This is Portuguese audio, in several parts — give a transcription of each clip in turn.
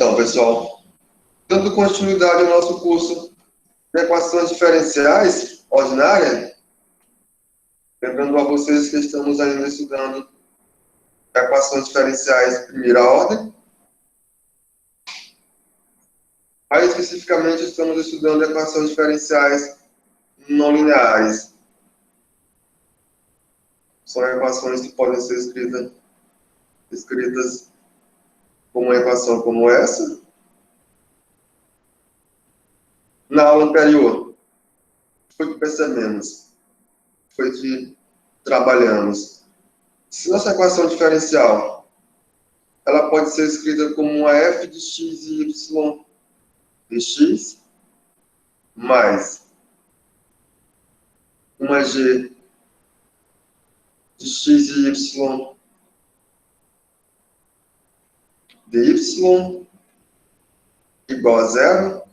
Então, pessoal, dando continuidade ao nosso curso de equações diferenciais ordinárias, lembrando a vocês que estamos ainda estudando equações diferenciais de primeira ordem. Mais especificamente, estamos estudando equações diferenciais não lineares. São equações que podem ser escritas como uma equação como essa. Na aula anterior, foi que percebemos, foi que trabalhamos. Se nossa equação diferencial, ela pode ser escrita como uma f de x e y de x, mais uma g de x e y de y igual a zero.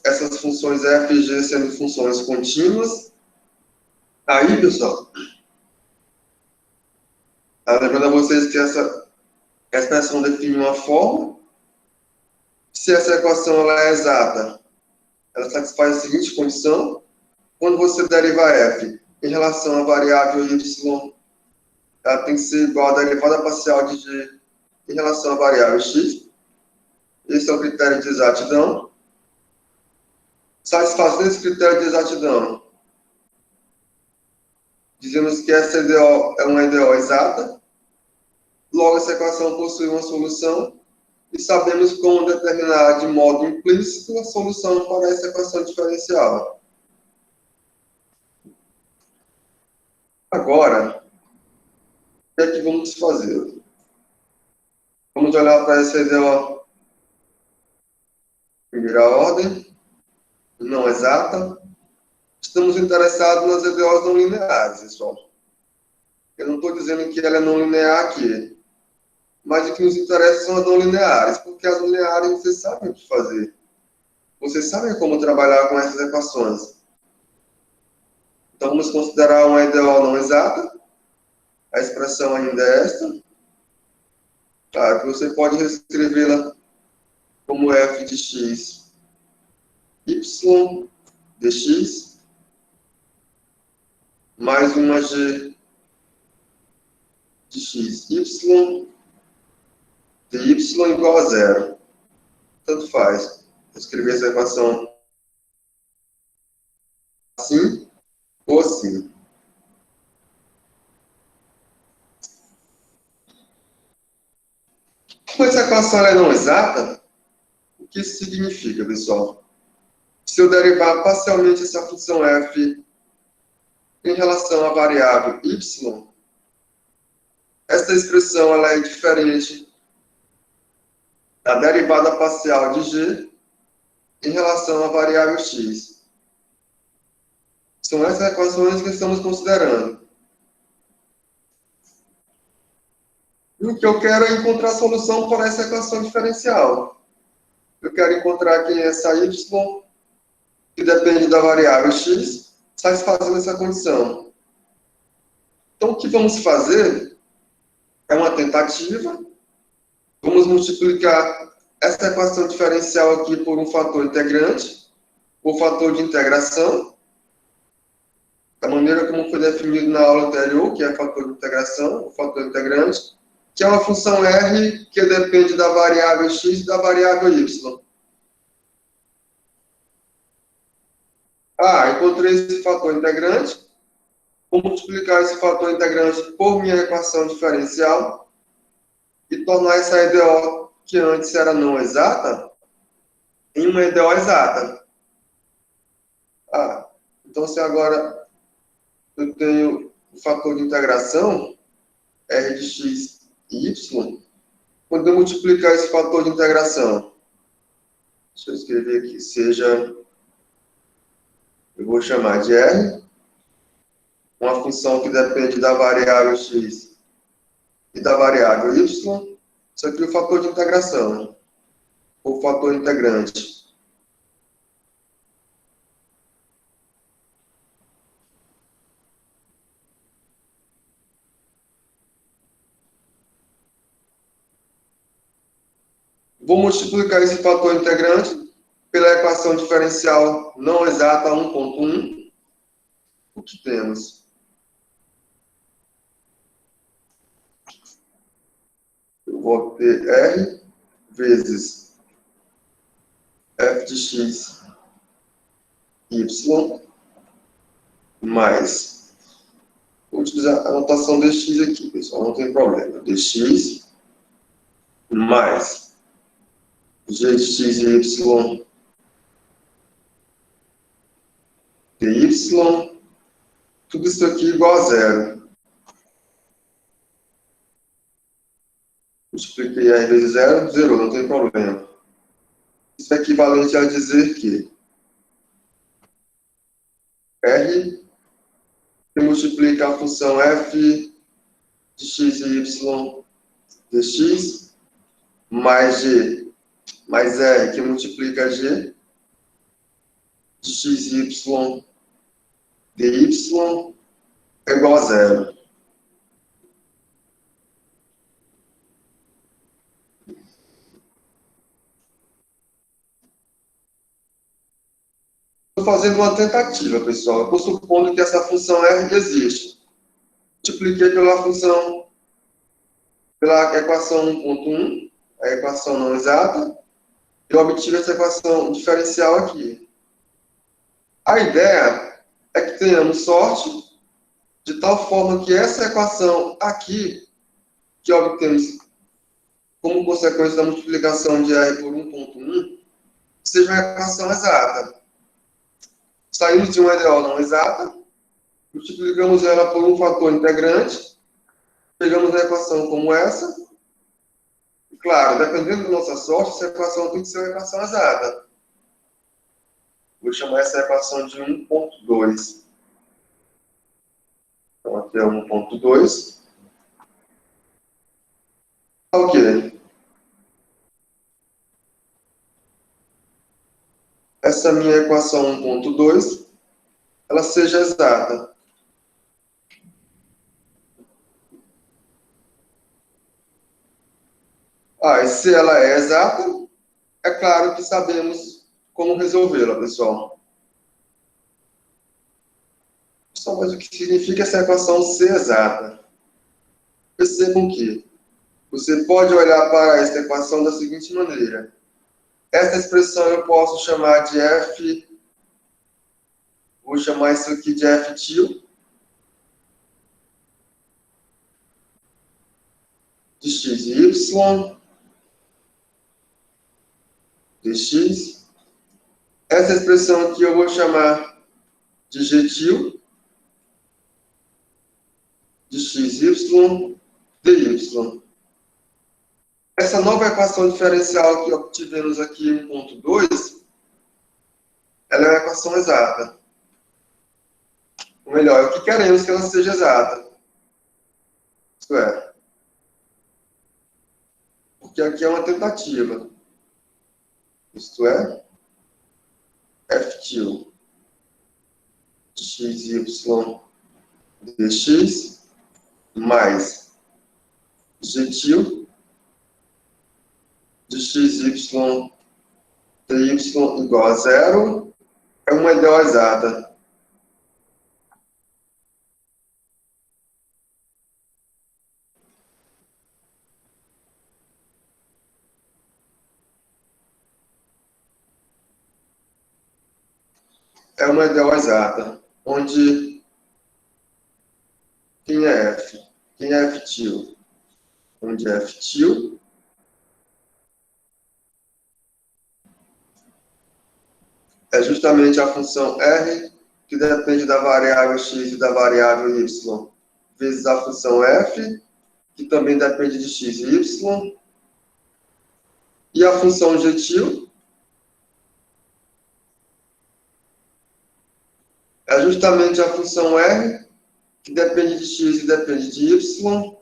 Essas funções f e g sendo funções contínuas. Aí, pessoal, lembrando a vocês que essa expressão define uma forma. Se essa equação ela é exata, ela satisfaz a seguinte condição: quando você deriva f em relação à variável y, ela tem que ser igual à derivada parcial de g em relação à variável x. Esse é o critério de exatidão. Satisfazendo esse critério de exatidão, dizemos que essa EDO é uma EDO exata. Logo, essa equação possui uma solução e sabemos como determinar de modo implícito a solução para essa equação diferencial. Agora, o que é que vamos fazer? Vamos olhar para essa EDO primeira ordem, não exata. Estamos interessados nas EDOs não lineares, pessoal. Eu não estou dizendo que ela é não linear aqui, mas o que nos interessa são as não lineares, porque as lineares vocês sabem o que fazer. Vocês sabem como trabalhar com essas equações. Então, vamos considerar uma EDO não exata. A expressão ainda é esta. Claro que você pode reescrevê-la como f de x, y dx, mais uma g de x, y, dy igual a zero. Tanto faz. Escrever essa equação assim ou assim. Como essa equação é não exata, o que isso significa, pessoal? Se eu derivar parcialmente essa função f em relação à variável y, essa expressão ela é diferente da derivada parcial de g em relação à variável x. São essas equações que estamos considerando. E o que eu quero é encontrar a solução para essa equação diferencial. Eu quero encontrar quem é essa y, que depende da variável x, satisfazendo essa condição. Então, o que vamos fazer é uma tentativa. Vamos multiplicar essa equação diferencial aqui por um fator integrante, por fator de integração, da maneira como foi definido na aula anterior, que é fator de integração, o fator integrante, que é uma função R que depende da variável x e da variável y. Encontrei esse fator integrante. Vou multiplicar esse fator integrante por minha equação diferencial e tornar essa EDO, que antes era não exata, em uma EDO exata. Então, se agora eu tenho o fator de integração, R de x e y, quando eu multiplicar esse fator de integração, deixa eu escrever aqui, eu vou chamar de R, uma função que depende da variável x e da variável y, isso aqui é o fator de integração, ou fator integrante. Vou multiplicar esse fator integrante pela equação diferencial não exata 1.1. O que temos? Eu vou ter R vezes f de x, y, mais... Vou utilizar a notação dx aqui, pessoal, não tem problema. dx mais g de x e y dy, tudo isso aqui igual a zero. Multipliquei R vezes zero, zerou, não tem problema. Isso é equivalente a dizer que R que multiplica a função f de x e y dx, mais g, mais R que multiplica g de x e y dy é igual a zero. Estou fazendo uma tentativa, pessoal. Eu estou supondo que essa função R existe. Multipliquei pela função, pela equação 1.1, a equação não exata, eu obtive essa equação diferencial aqui. A ideia é que tenhamos sorte, de tal forma que essa equação aqui, que obtemos como consequência da multiplicação de R por 1.1, seja uma equação exata. Saímos de uma EDO não exata, multiplicamos ela por um fator integrante, pegamos a equação como essa, e claro, dependendo da nossa sorte, essa equação tem que ser uma equação exata. Vou chamar essa equação de 1.2. Então, aqui é 1.2. Ok. Essa minha equação 1.2, ela seja exata. E se ela é exata, é claro que sabemos como resolvê-la, pessoal. Só mas o que significa essa equação ser exata? Percebam que você pode olhar para esta equação da seguinte maneira. Essa expressão eu posso chamar de f, vou chamar isso aqui de f til, de x e y, dx. Essa expressão aqui eu vou chamar de g til, de x, y, dy. Essa nova equação diferencial que obtivemos aqui em 1.2, ela é uma equação exata. Ou melhor, é o que queremos que ela seja exata. Isto é, porque aqui é uma tentativa. Isto é, f til de x, y, dx, mais g til de x, y, dy igual a zero, é uma EDO exata. É uma EDO exata, onde quem é f? Quem é f til? Onde é f til é justamente a função r, que depende da variável x e da variável y, vezes a função f, que também depende de x e y, e a função g til é justamente a função r, que depende de x e depende de y,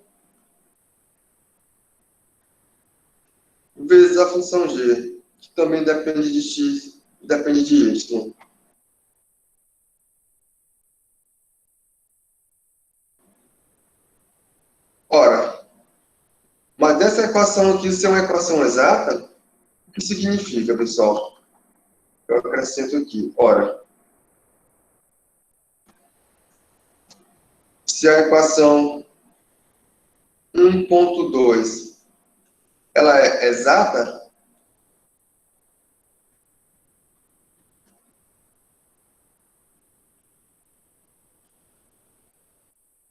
vezes a função g, que também depende de x e depende de y. Ora, mas dessa equação aqui ser uma equação exata, O que significa, pessoal? Eu acrescento aqui, ora, se a equação 1.2 ela é exata,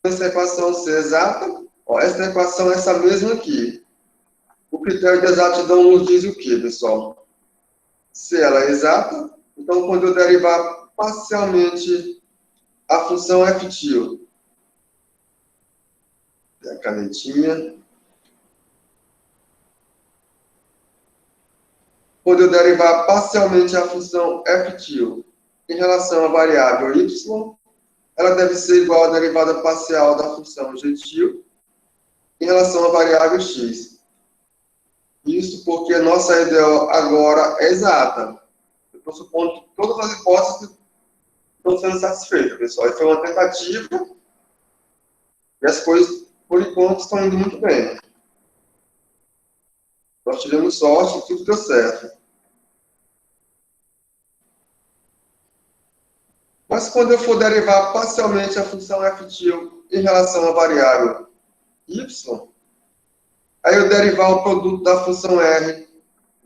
essa equação ser exata, ó, essa equação é essa mesma aqui. O critério de exatidão nos diz o quê, pessoal? Se ela é exata, então quando eu derivar parcialmente a função f tio, a canetinha, quando eu derivar parcialmente a função f tio em relação à variável y, ela deve ser igual à derivada parcial da função g tio em relação à variável x. Isso porque a nossa ideia agora é exata. Eu estou supondo que todas as hipóteses estão sendo satisfeitas, pessoal. E foi uma tentativa e as coisas, por enquanto, estão indo muito bem. Nós tivemos sorte e tudo deu certo. Mas quando eu for derivar parcialmente a função f tio em relação à variável y, aí eu derivar o produto da função r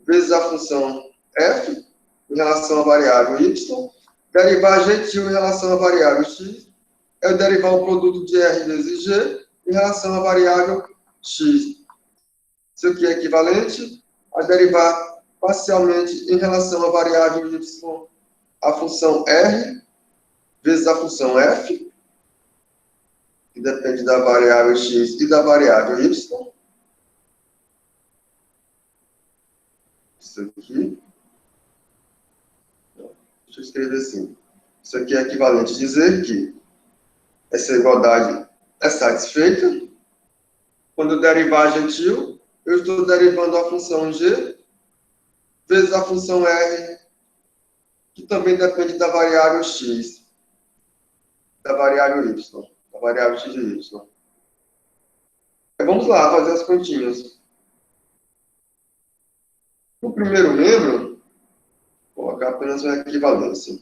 vezes a função f em relação à variável y, derivar g tio em relação à variável x, eu derivar o produto de r vezes g em relação à variável x. Isso aqui é equivalente a derivar parcialmente em relação à variável y a função r vezes a função f, que depende da variável x e da variável y. Isso aqui. Deixa eu escrever assim. Isso aqui é equivalente a dizer que essa igualdade é satisfeita. Quando eu derivar g tio, eu estou derivando a função g vezes a função r, que também depende da variável x, da variável y, da variável x e y. Vamos lá, fazer as continhas. No primeiro membro, vou colocar apenas uma equivalência.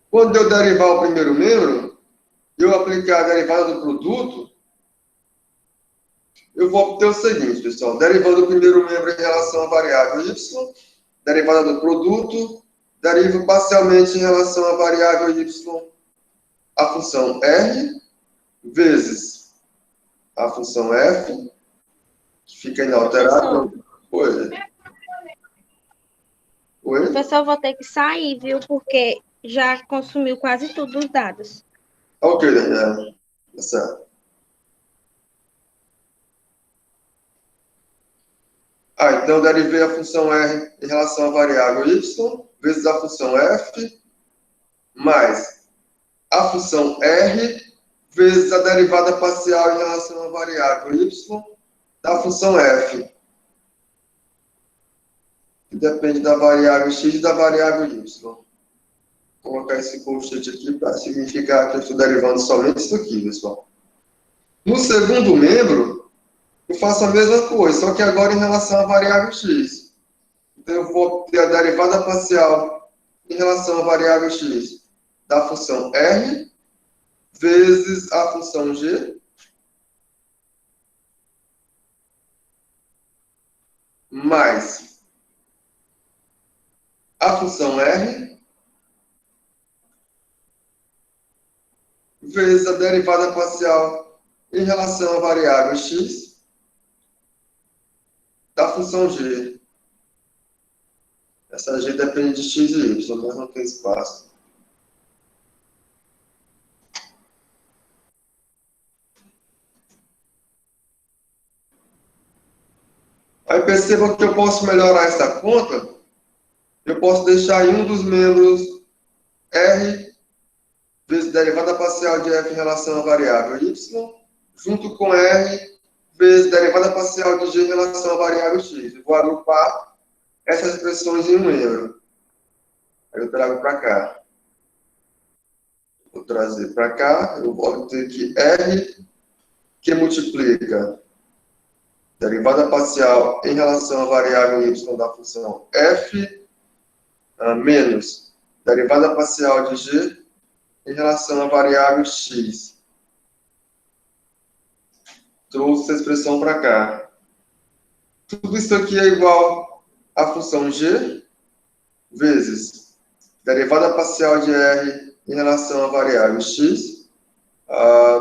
Quando eu derivar o primeiro membro, eu aplicar a derivada do produto, eu vou obter o seguinte, pessoal. Derivando o primeiro membro em relação à variável y, derivada do produto, derivo parcialmente em relação à variável y a função r, vezes a função f, que fica inalterada. Oi. Oi? Professor, eu vou ter que sair, viu? Porque já consumiu quase tudo os dados. Ok, Daniela. Tá certo. Então eu derivei a função r em relação à variável y, vezes a função f, mais a função r, vezes a derivada parcial em relação à variável y da função f, que depende da variável x e da variável y. Vou colocar esse colchete aqui para significar que eu estou derivando somente isso aqui, pessoal. No segundo membro, eu faço a mesma coisa, só que agora em relação à variável x. Então, eu vou ter a derivada parcial em relação à variável x da função r, vezes a função g, mais a função r, vezes a derivada parcial em relação à variável x da função g. Essa g depende de x e y, mas não tem espaço. Aí percebam que eu posso melhorar essa conta. Eu posso deixar em um dos membros r vezes derivada parcial de f em relação à variável y, junto com r vezes derivada parcial de g em relação à variável x. Eu vou agrupar essas expressões em um membro. Aí eu trago para cá. Vou trazer para cá, eu vou ter que r que multiplica derivada parcial em relação à variável y da função f, menos derivada parcial de g em relação à variável x. Trouxe essa expressão para cá. Tudo isso aqui é igual à função g vezes derivada parcial de r em relação à variável x,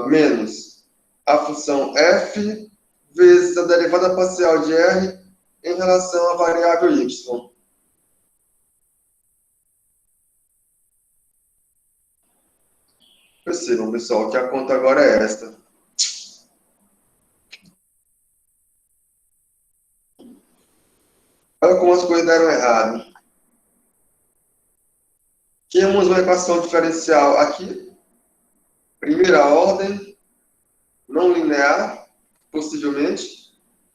menos a função f vezes a derivada parcial de r em relação à variável y. Percebam, pessoal, que a conta agora é esta. Olha como as coisas deram errado. Tínhamos uma equação diferencial aqui, primeira ordem, não linear, possivelmente.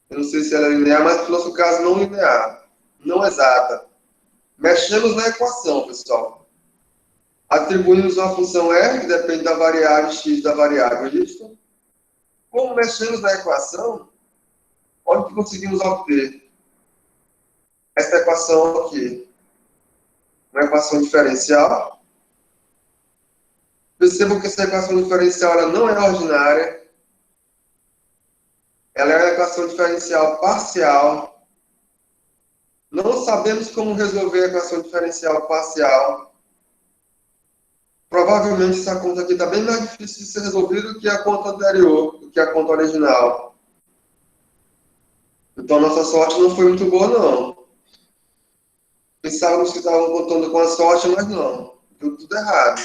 Eu não sei se ela é linear, mas no nosso caso não linear, não exata. Mexemos na equação, pessoal. Atribuímos uma função r, que depende da variável x da variável y. Como mexemos na equação, olha o que conseguimos obter. Esta equação aqui, uma equação diferencial. Percebam que essa equação diferencial ela não é ordinária. Ela é uma equação diferencial parcial. Não sabemos como resolver a equação diferencial parcial. Provavelmente essa conta aqui está bem mais difícil de ser resolvida do que a conta anterior, do que a conta original. Então nossa sorte não foi muito boa, não. Pensávamos que estavam contando com a sorte, mas não. Deu tudo errado.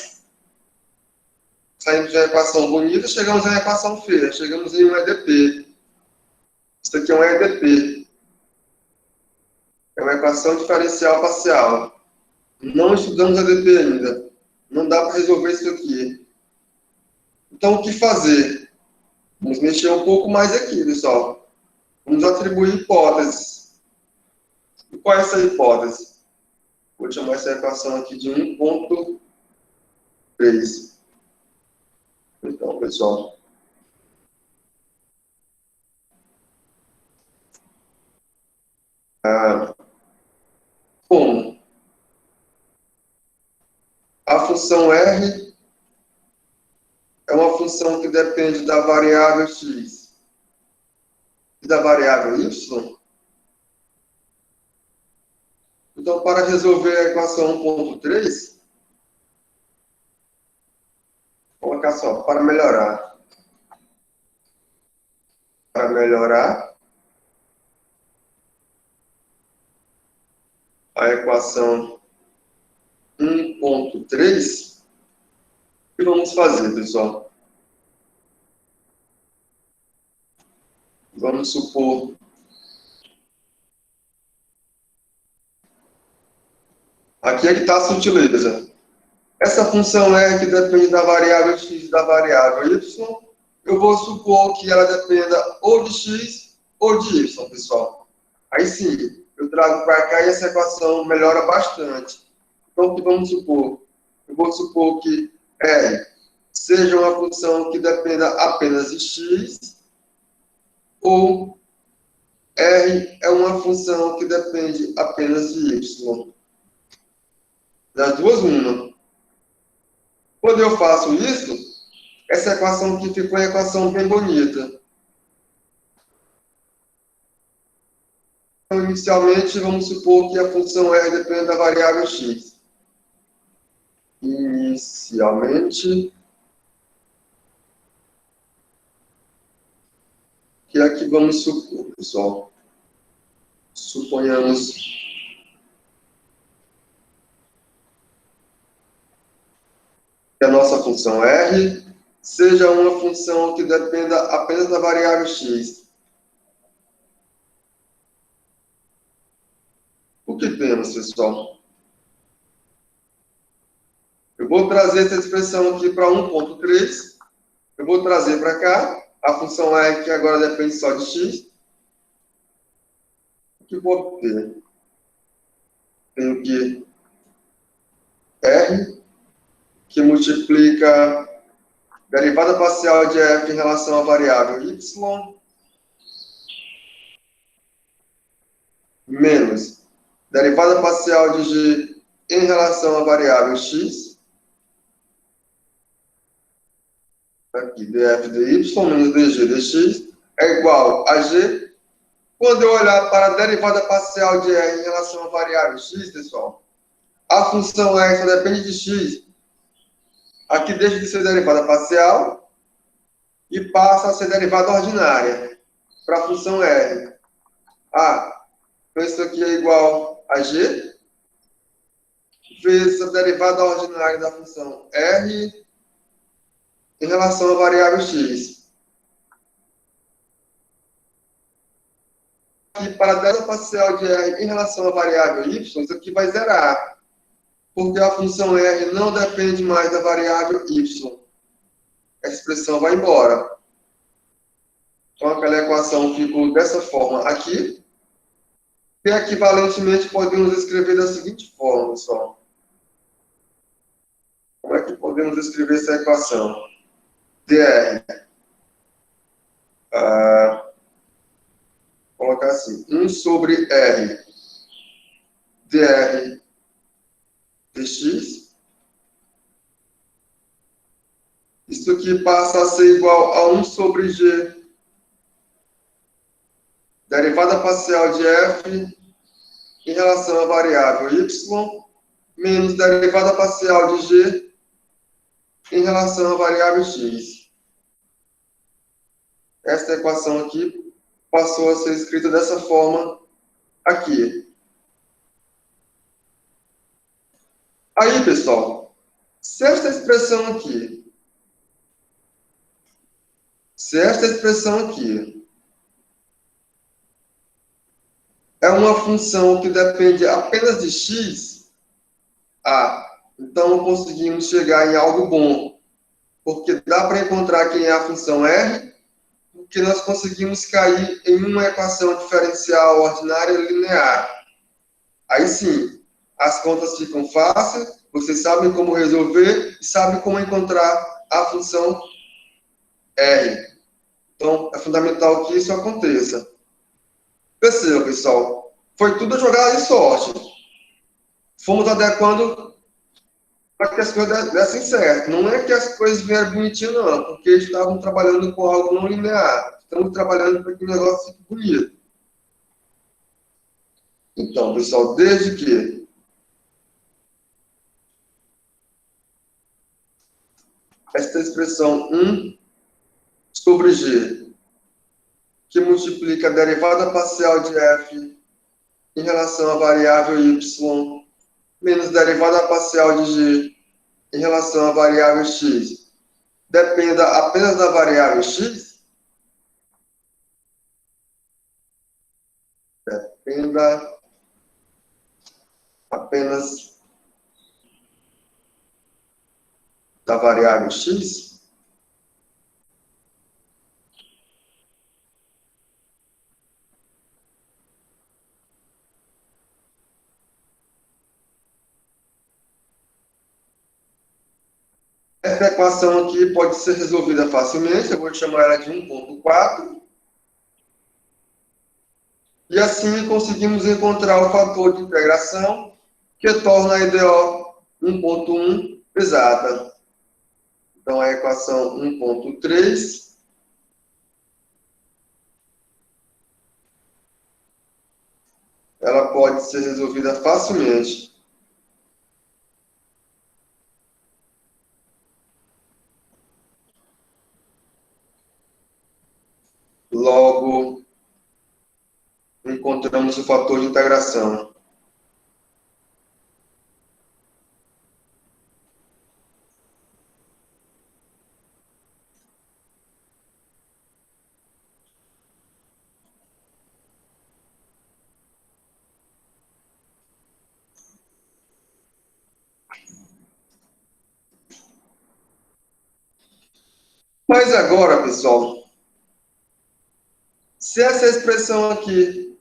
Saímos de uma equação bonita, chegamos a uma equação feia. Chegamos em um EDP. Isso aqui é um EDP. É uma equação diferencial parcial. Não estudamos EDP ainda. Não dá para resolver isso aqui. Então, o que fazer? Vamos mexer um pouco mais aqui, pessoal. Vamos atribuir hipóteses. E qual é essa hipótese? Vou chamar essa equação aqui de 1.3. Então, pessoal, como a função r é uma função que depende da variável x e da variável y, então, para resolver a equação 1.3, vou colocar só, para melhorar. Para melhorar a equação 1.3, o que vamos fazer, pessoal? Vamos supor aqui é que está a sutileza. Essa função R que depende da variável x e da variável y, eu vou supor que ela dependa ou de x ou de y, pessoal. Aí sim, eu trago para cá e essa equação melhora bastante. Então, o que vamos supor? Eu vou supor que R seja uma função que dependa apenas de x, ou R é uma função que depende apenas de y. Das duas, uma. Quando eu faço isso, essa equação aqui ficou uma equação bem bonita. Então, inicialmente, vamos supor que a função R depende da variável x. Inicialmente, que aqui vamos supor, pessoal. Suponhamos que a nossa função R seja uma função que dependa apenas da variável x. O que temos, pessoal? Eu vou trazer essa expressão aqui para 1.3. Eu vou trazer para cá a função R que agora depende só de x. O que vou ter? Tenho que R, que multiplica derivada parcial de f em relação à variável y, menos derivada parcial de g em relação à variável x, aqui, df dy menos dg dx, é igual a g. Quando eu olhar para a derivada parcial de r em relação à variável x, pessoal, a função r só depende de x. Aqui deixa de ser derivada parcial e passa a ser derivada ordinária para a função r. Então isso aqui é igual a g vezes a derivada ordinária da função r em relação à variável x. Aqui, para a derivada parcial de r em relação à variável y, isso aqui vai zerar, porque a função r não depende mais da variável y. Essa expressão vai embora. Então, aquela equação ficou dessa forma aqui. E, equivalentemente, podemos escrever da seguinte forma, pessoal. Como é que podemos escrever essa equação? dr. Colocar assim. 1 sobre r dr dx. Isso aqui passa a ser igual a 1 sobre g derivada parcial de f em relação à variável y menos derivada parcial de g em relação à variável x. Esta equação aqui passou a ser escrita dessa forma aqui. Aí, pessoal, se esta expressão aqui é uma função que depende apenas de x, então conseguimos chegar em algo bom, porque dá para encontrar quem é a função r, porque nós conseguimos cair em uma equação diferencial ordinária linear. Aí sim, as contas ficam fáceis, vocês sabem como resolver e sabem como encontrar a função r. Então, é fundamental que isso aconteça. Perceba, pessoal, foi tudo jogada de sorte. Fomos adequando para que as coisas dessem certo. Não é que as coisas vieram bonitinhas, não, porque estavam trabalhando com algo não linear. Estamos trabalhando para que o negócio fique bonito. Então, pessoal, desde que esta expressão 1 sobre g, que multiplica a derivada parcial de f em relação à variável y, menos derivada parcial de g em relação à variável x, dependa apenas da variável x, dependa apenas da variável x, essa equação aqui pode ser resolvida facilmente, eu vou chamar ela de 1.4. E assim conseguimos encontrar o fator de integração que torna a EDO 1.1 exata. Então, a equação 1.3 ela pode ser resolvida facilmente. Logo, encontramos o fator de integração. Mas agora, pessoal, se essa expressão aqui,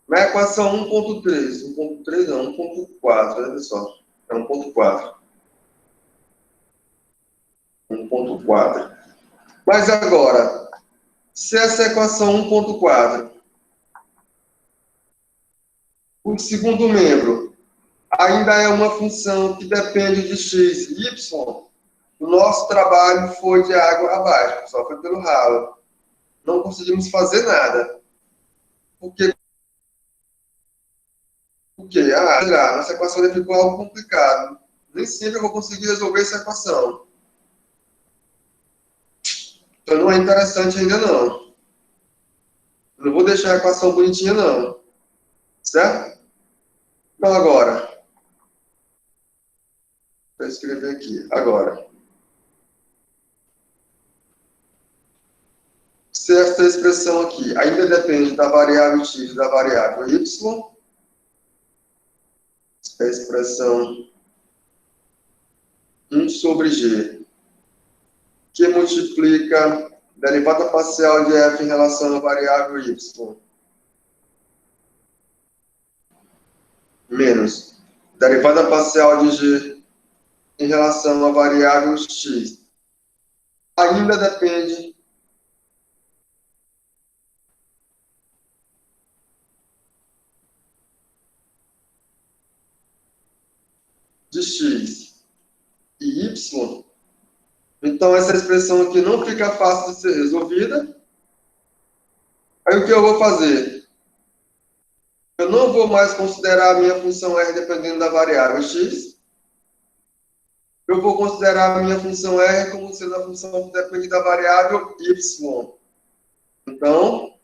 na equação 1.3 não, 1.4, né, pessoal? É 1.4. 1.4. Mas agora, se essa equação 1.4 O segundo membro ainda é uma função que depende de x e y. O nosso trabalho foi de água abaixo, só foi pelo ralo. Não conseguimos fazer nada. Por quê? Porque, nossa equação ficou algo complicado. Nem sempre eu vou conseguir resolver essa equação. Então não é interessante ainda não. Não vou deixar a equação bonitinha não. Certo? Então agora, vou escrever aqui. Agora, se esta expressão aqui ainda depende da variável x e da variável y, a expressão 1 sobre g, que multiplica a derivada parcial de f em relação à variável y, menos derivada parcial de g em relação à variável x, ainda depende de x e y. Então, essa expressão aqui não fica fácil de ser resolvida. Aí, o que eu vou fazer? Eu não vou mais considerar a minha função r dependendo da variável x. Eu vou considerar a minha função r como sendo a função que depende da variável y. Então,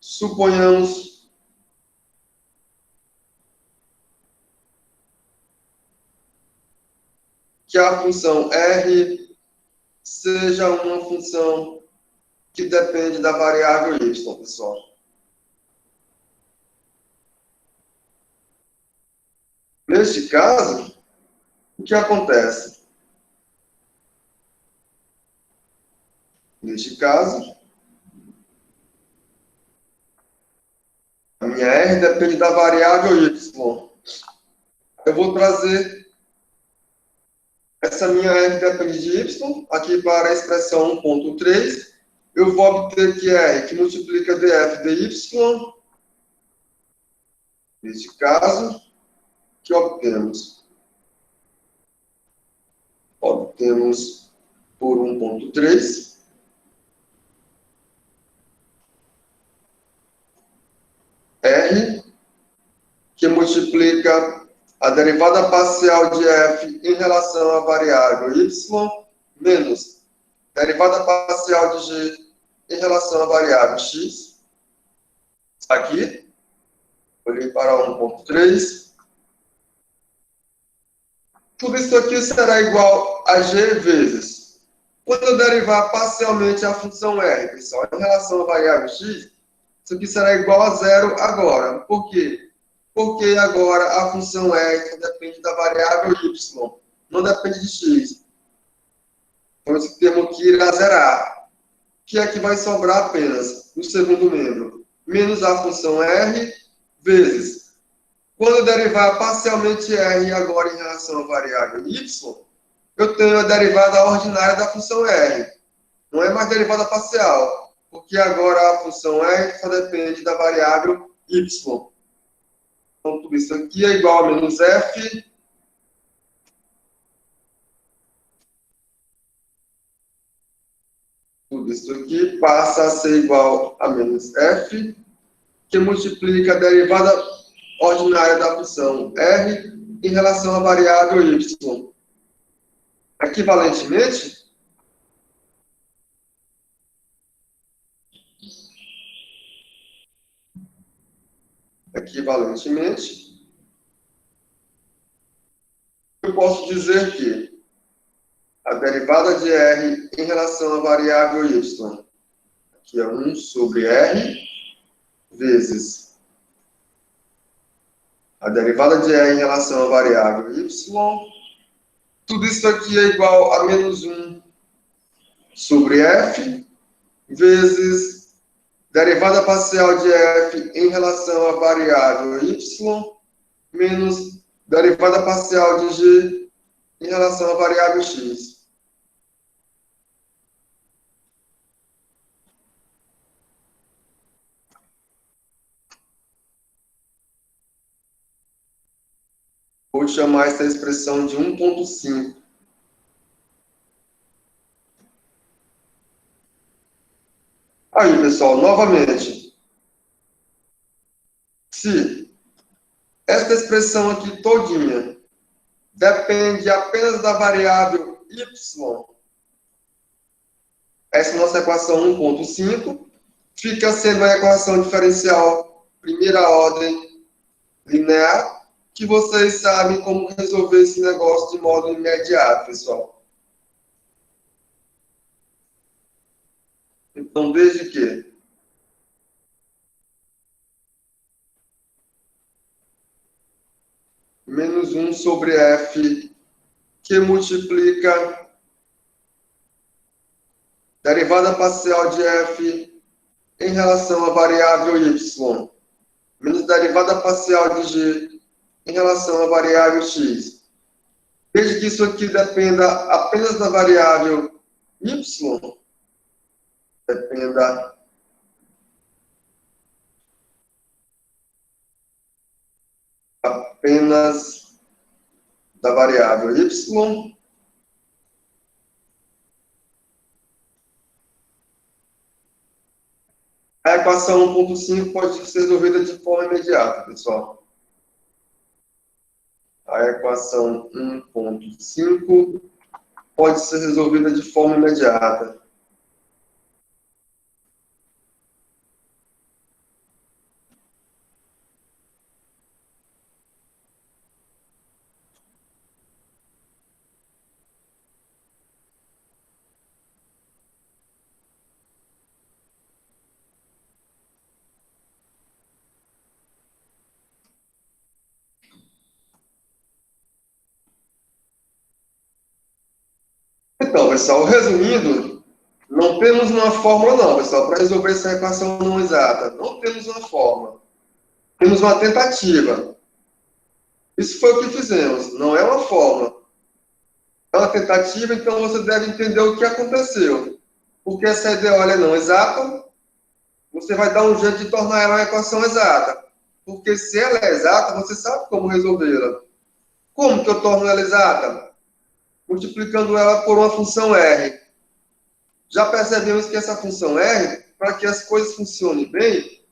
suponhamos que a função r seja uma função que depende da variável y, pessoal. Neste caso, o que acontece? Neste caso, a minha r depende da variável y. Eu vou trazer essa minha r depende de y aqui para a expressão 1.3. Eu vou obter que r que multiplica df dy. Neste caso, que obtemos? Obtemos por 1.3 r que multiplica a derivada parcial de f em relação à variável y menos derivada parcial de g em relação à variável x. Aqui, olhei para 1.3. Tudo isso aqui será igual a g vezes. Quando eu derivar parcialmente a função r, pessoal, em relação à variável x, isso aqui será igual a zero agora. Por quê? Porque agora a função r depende da variável y, não depende de x. Então, esse termo aqui irá zerar. O que é que vai sobrar apenas no segundo membro? Menos a função r vezes. Quando eu derivar parcialmente r agora em relação à variável y, eu tenho a derivada ordinária da função r. Não é mais derivada parcial, porque agora a função r só depende da variável y. Então, tudo isso aqui é igual a menos f tudo isso aqui passa a ser igual a menos f, que multiplica a derivada ordinária da função r em relação à variável y. Equivalentemente, eu posso dizer que a derivada de r em relação à variável y, que é 1 sobre r, vezes a derivada de r em relação à variável y, tudo isso aqui é igual a menos 1 sobre f, vezes derivada parcial de f em relação à variável y, menos derivada parcial de g, 1 sobre f, vezes derivada parcial de g, 1 sobre f, menos derivada parcial de g, 1 sobre f, menos derivada parcial de g em relação à variável y, menos derivada parcial de g em relação à variável x. Tudo isso aqui é igual a menos 1 sobre f, vezes derivada parcial de f em relação à variável y, menos derivada parcial de g em relação à variável x. Vou chamar essa expressão de 1.5. Aí, pessoal, novamente, se esta expressão aqui todinha depende apenas da variável y, essa nossa equação 1.5 fica sendo a equação diferencial primeira ordem linear, que vocês sabem como resolver esse negócio de modo imediato, pessoal. Então, desde que menos 1 sobre f, que multiplica derivada parcial de f em relação à variável y, menos derivada parcial de g em relação à variável x. Desde que isso aqui dependa apenas da variável y, dependa apenas da variável y, a equação 1.5 pode ser resolvida de forma imediata, pessoal. A equação 1.5 pode ser resolvida de forma imediata. Então, pessoal, resumindo, não temos uma fórmula não, pessoal, para resolver essa equação não exata. Não temos uma fórmula. Temos uma tentativa. Isso foi o que fizemos, não é uma fórmula. É uma tentativa, então você deve entender o que aconteceu. Porque essa EDO é não exata, você vai dar um jeito de tornar ela uma equação exata. Porque se ela é exata, você sabe como resolvê-la. Como que eu torno ela exata? Multiplicando ela por uma função R. Já percebemos que essa função R, para que as coisas funcionem bem,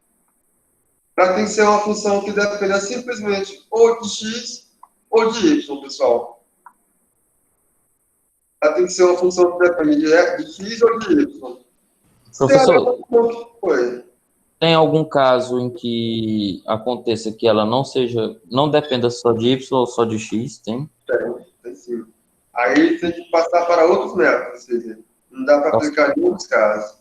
ela tem que ser uma função que dependa simplesmente ou de x ou de y, pessoal. Ela tem que ser uma função que depende de x ou de y. Professor, Foi. tem algum caso em que aconteça que ela não dependa só de y ou só de x, tem? Tem sim. Aí tem que passar para outros métodos, ou seja, não dá para aplicar em outros casos.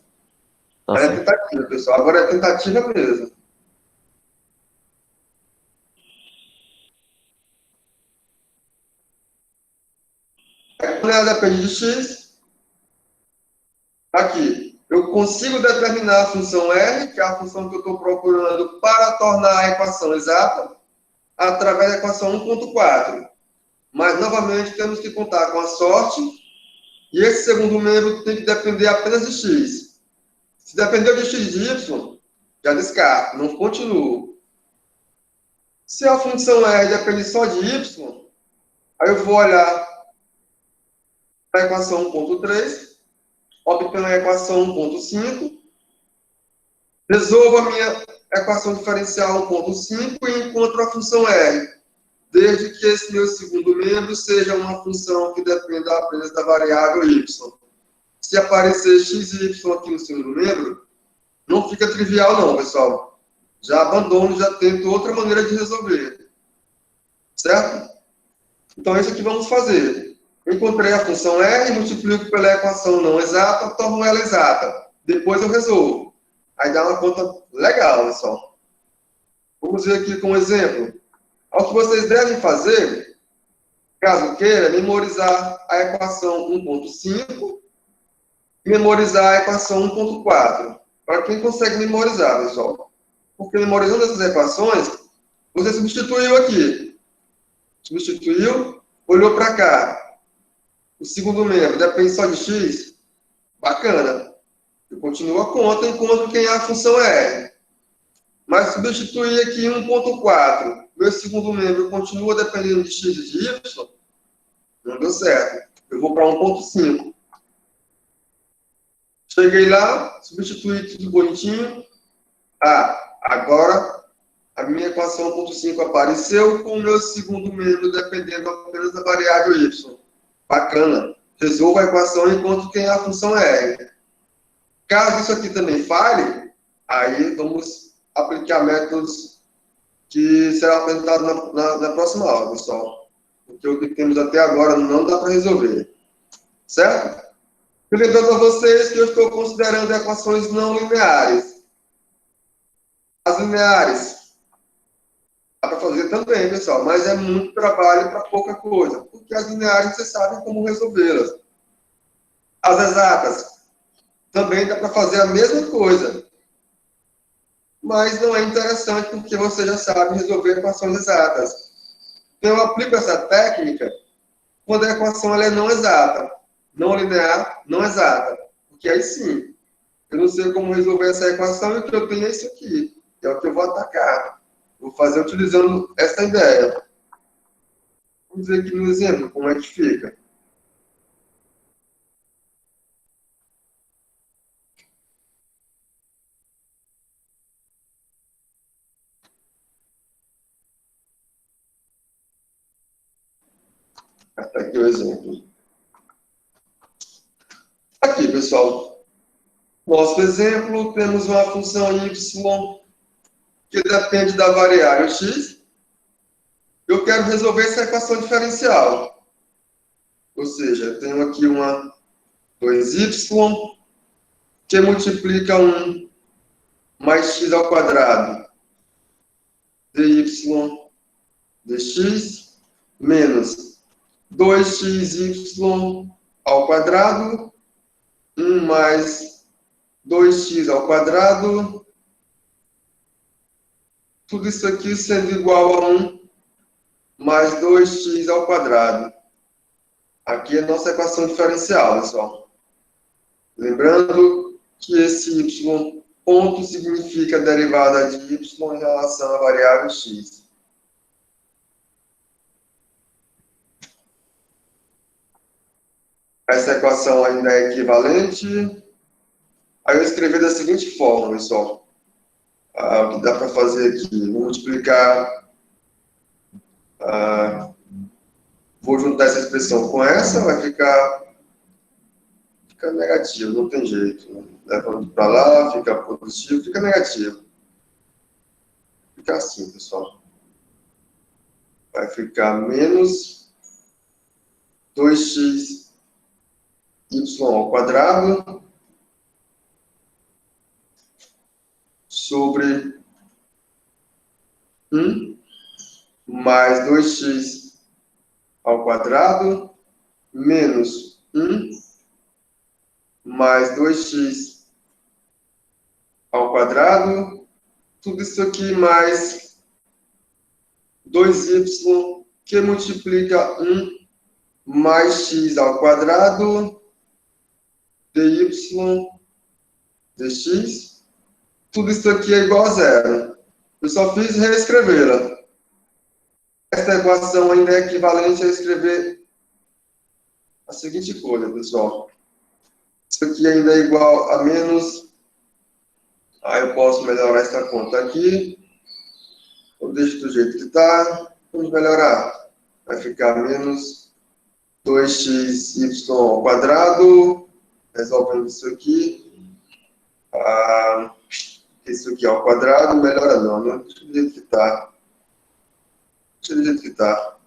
Tá Mas é certo. tentativa, pessoal. Agora é tentativa mesmo. Quando ela depende de x, aqui, eu consigo determinar a função R, que é a função que eu estou procurando para tornar a equação exata, através da equação 1.4. Mas, novamente, temos que contar com a sorte, e esse segundo membro tem que depender apenas de x. Se depender de x e de y, já descarto, não continuo. Se a função R depende só de y, aí eu vou olhar a equação 1.3, obtenho a equação 1.5, resolvo a minha equação diferencial 1.5 e encontro a função R, desde que esse meu segundo membro seja uma função que dependa apenas da variável y. Se aparecer x e y aqui no segundo membro, não fica trivial não, pessoal. Já abandono, já tento outra maneira de resolver. Certo? Então, é isso que vamos fazer. Encontrei a função R, multiplico pela equação não exata, torno ela exata. Depois eu resolvo. Aí dá uma conta legal, pessoal. Vamos ver aqui com um exemplo. O que vocês devem fazer, caso queira, memorizar a equação 1.5 e memorizar a equação 1.4. Para quem consegue memorizar, pessoal. Porque memorizando essas equações, você substituiu aqui. Substituiu, olhou para cá. O segundo membro depende só de x? Bacana. Eu continuo a conta enquanto quem é a função R. Mas substituir aqui 1.4 meu segundo membro continua dependendo de x e de y, não deu certo. Eu vou para 1.5. Cheguei lá, substituí tudo bonitinho. Agora a minha equação 1.5 apareceu com o meu segundo membro dependendo apenas da variável y. Bacana. Resolvo a equação enquanto tem a função r. Caso isso aqui também falhe, aí vamos aplicar métodos que serão apresentados na próxima aula, pessoal. Porque o que temos até agora não dá para resolver. Certo? E lembrando a vocês que eu estou considerando equações não lineares. As lineares dá para fazer também, pessoal, mas é muito trabalho para pouca coisa. Porque as lineares vocês sabem como resolvê-las. As exatas também dá para fazer a mesma coisa. Mas não é interessante porque você já sabe resolver equações exatas. Então, eu aplico essa técnica quando a equação ela é não exata. Não linear, não exata. Porque aí sim, eu não sei como resolver essa equação e o que eu tenho é isso aqui. Que é o que eu vou atacar. Vou fazer utilizando essa ideia. Vamos ver aqui no exemplo como é que fica. Está aqui o exemplo. Aqui, pessoal. Nosso exemplo, temos uma função y que depende da variável x. Eu quero resolver essa equação diferencial. Ou seja, eu tenho aqui uma 2y que multiplica 1 mais x ao quadrado dy dx menos 2xy ao quadrado 1 mais 2x ao quadrado, tudo isso aqui sendo igual a 1 mais 2x ao quadrado. Aqui é a nossa equação diferencial, pessoal. Lembrando que esse y ponto significa a derivada de y em relação à variável x. Essa equação ainda é equivalente. Aí eu escrevi da seguinte forma, pessoal. O que dá para fazer aqui? Vou multiplicar. Vou juntar essa expressão com essa, vai ficar negativo, não tem jeito. Né? Levando para lá, fica positivo, fica negativo. Fica assim, pessoal. Vai ficar menos 2x y ao quadrado sobre 1 mais 2x ao quadrado menos 1 mais 2x ao quadrado, tudo isso aqui mais 2y que multiplica 1 mais x ao quadrado dy dx, tudo isso aqui é igual a zero. Eu só fiz reescrevê-la. Esta equação ainda é equivalente a escrever a seguinte coisa, pessoal. Isso aqui ainda é igual a menos... eu posso melhorar essa conta aqui. Eu deixo do jeito que está. Vamos melhorar. Vai ficar menos 2xy ao quadrado. Resolvendo isso aqui. Isso aqui ao quadrado. Melhora não, né? Deixa do jeito que está. Deixa do jeito que está.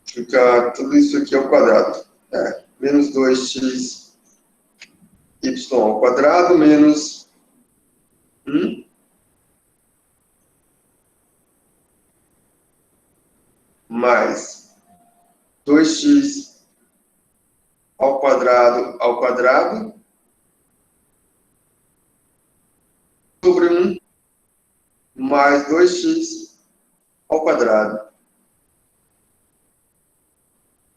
Fica tudo isso aqui ao quadrado. Menos 2xy ao quadrado menos 1 mais 2x ao quadrado sobre 1 mais 2x ao quadrado.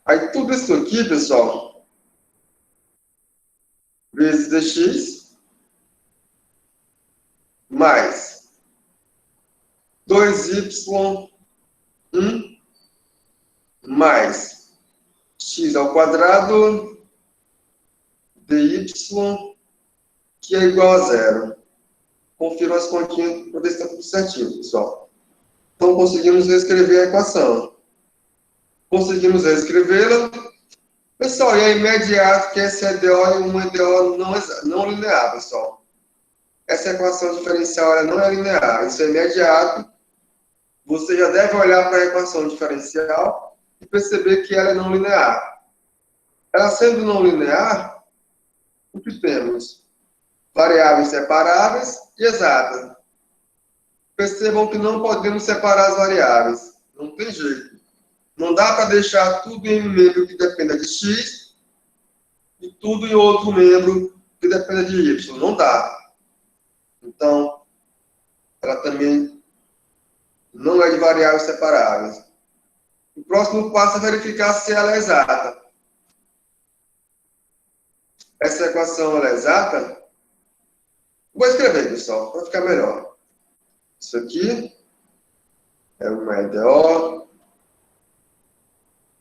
Aí tudo isso aqui, pessoal, vezes dx mais 2y mais x ao quadrado dy, que é igual a zero. Confiro as continhas para ver se está tudo certinho, pessoal. Então, conseguimos reescrever a equação. Conseguimos reescrevê-la. Pessoal, e é imediato que esse EDO é um EDO não linear, pessoal. Essa equação diferencial ela não é linear. Isso é imediato. Você já deve olhar para a equação diferencial e perceber que ela é não linear. Ela sendo não linear, o que temos? Variáveis separáveis e exatas. Percebam que não podemos separar as variáveis. Não tem jeito. Não dá para deixar tudo em um membro que dependa de x e tudo em outro membro que dependa de y. Não dá. Então, ela também não é de variáveis separáveis. O próximo passo é verificar se ela é exata. Essa equação ela é exata? Vou escrever, pessoal, para ficar melhor. Isso aqui é uma EDO,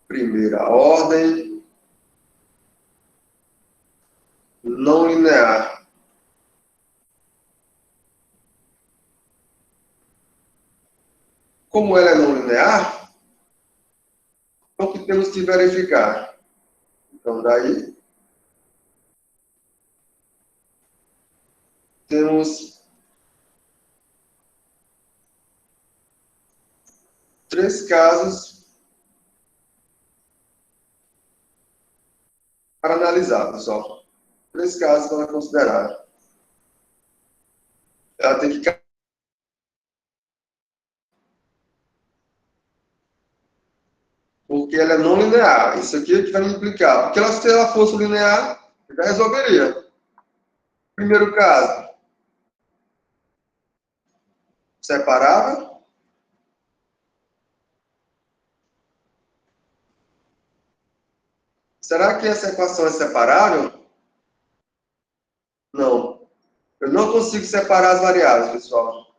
primeira ordem, não linear. Como ela é não linear, então o que temos que verificar? Então, daí, temos 3 casos para analisar, pessoal. 3 casos para considerar. Ela tem que... Porque ela é não linear. Isso aqui é que vai me implicar. Porque se ela fosse linear, eu já resolveria. Primeiro caso. Separável. Será que essa equação é separável? Não. Eu não consigo separar as variáveis, pessoal.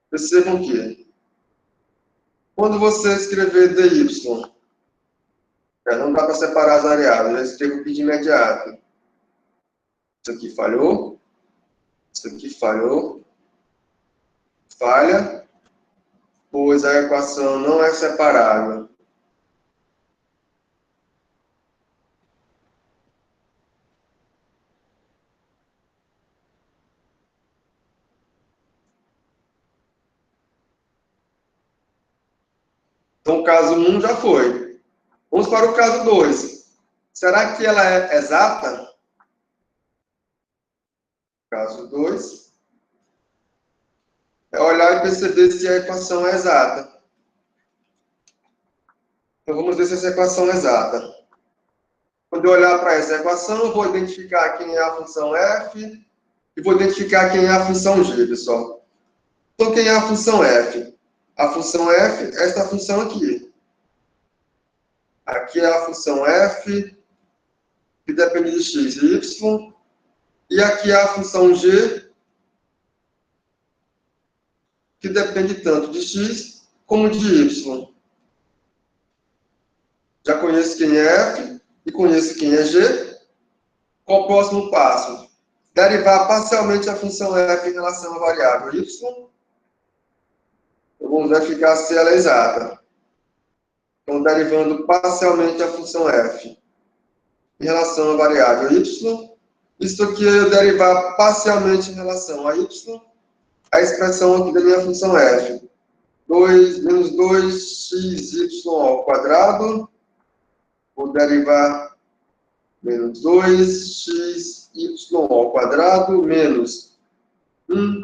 Percebam que quando você escrever dy, não dá para separar as variáveis. Eu escrevo aqui de imediato. Isso aqui falhou. Isso aqui falhou. Falha. Pois a equação não é separável. Então, o caso 1 já foi. Vamos para o caso 2. Será que ela é exata? Caso 2. É olhar e perceber se a equação é exata. Então, vamos ver se essa equação é exata. Quando eu olhar para essa equação, eu vou identificar quem é a função f e vou identificar quem é a função g, pessoal. Então, quem é a função f? A função f é esta função aqui. Aqui é a função f, que depende de x e y. E aqui é a função g, que depende tanto de x como de y. Já conheço quem é f e conheço quem é g. Qual o próximo passo? Derivar parcialmente a função f em relação à variável y. Então, vamos verificar se ela é exata. Então, derivando parcialmente a função f em relação à variável y. Isso aqui é eu derivar parcialmente em relação a y. A expressão aqui da minha função f. 2 menos 2xy ao quadrado. Vou derivar menos 2xy ao quadrado menos 1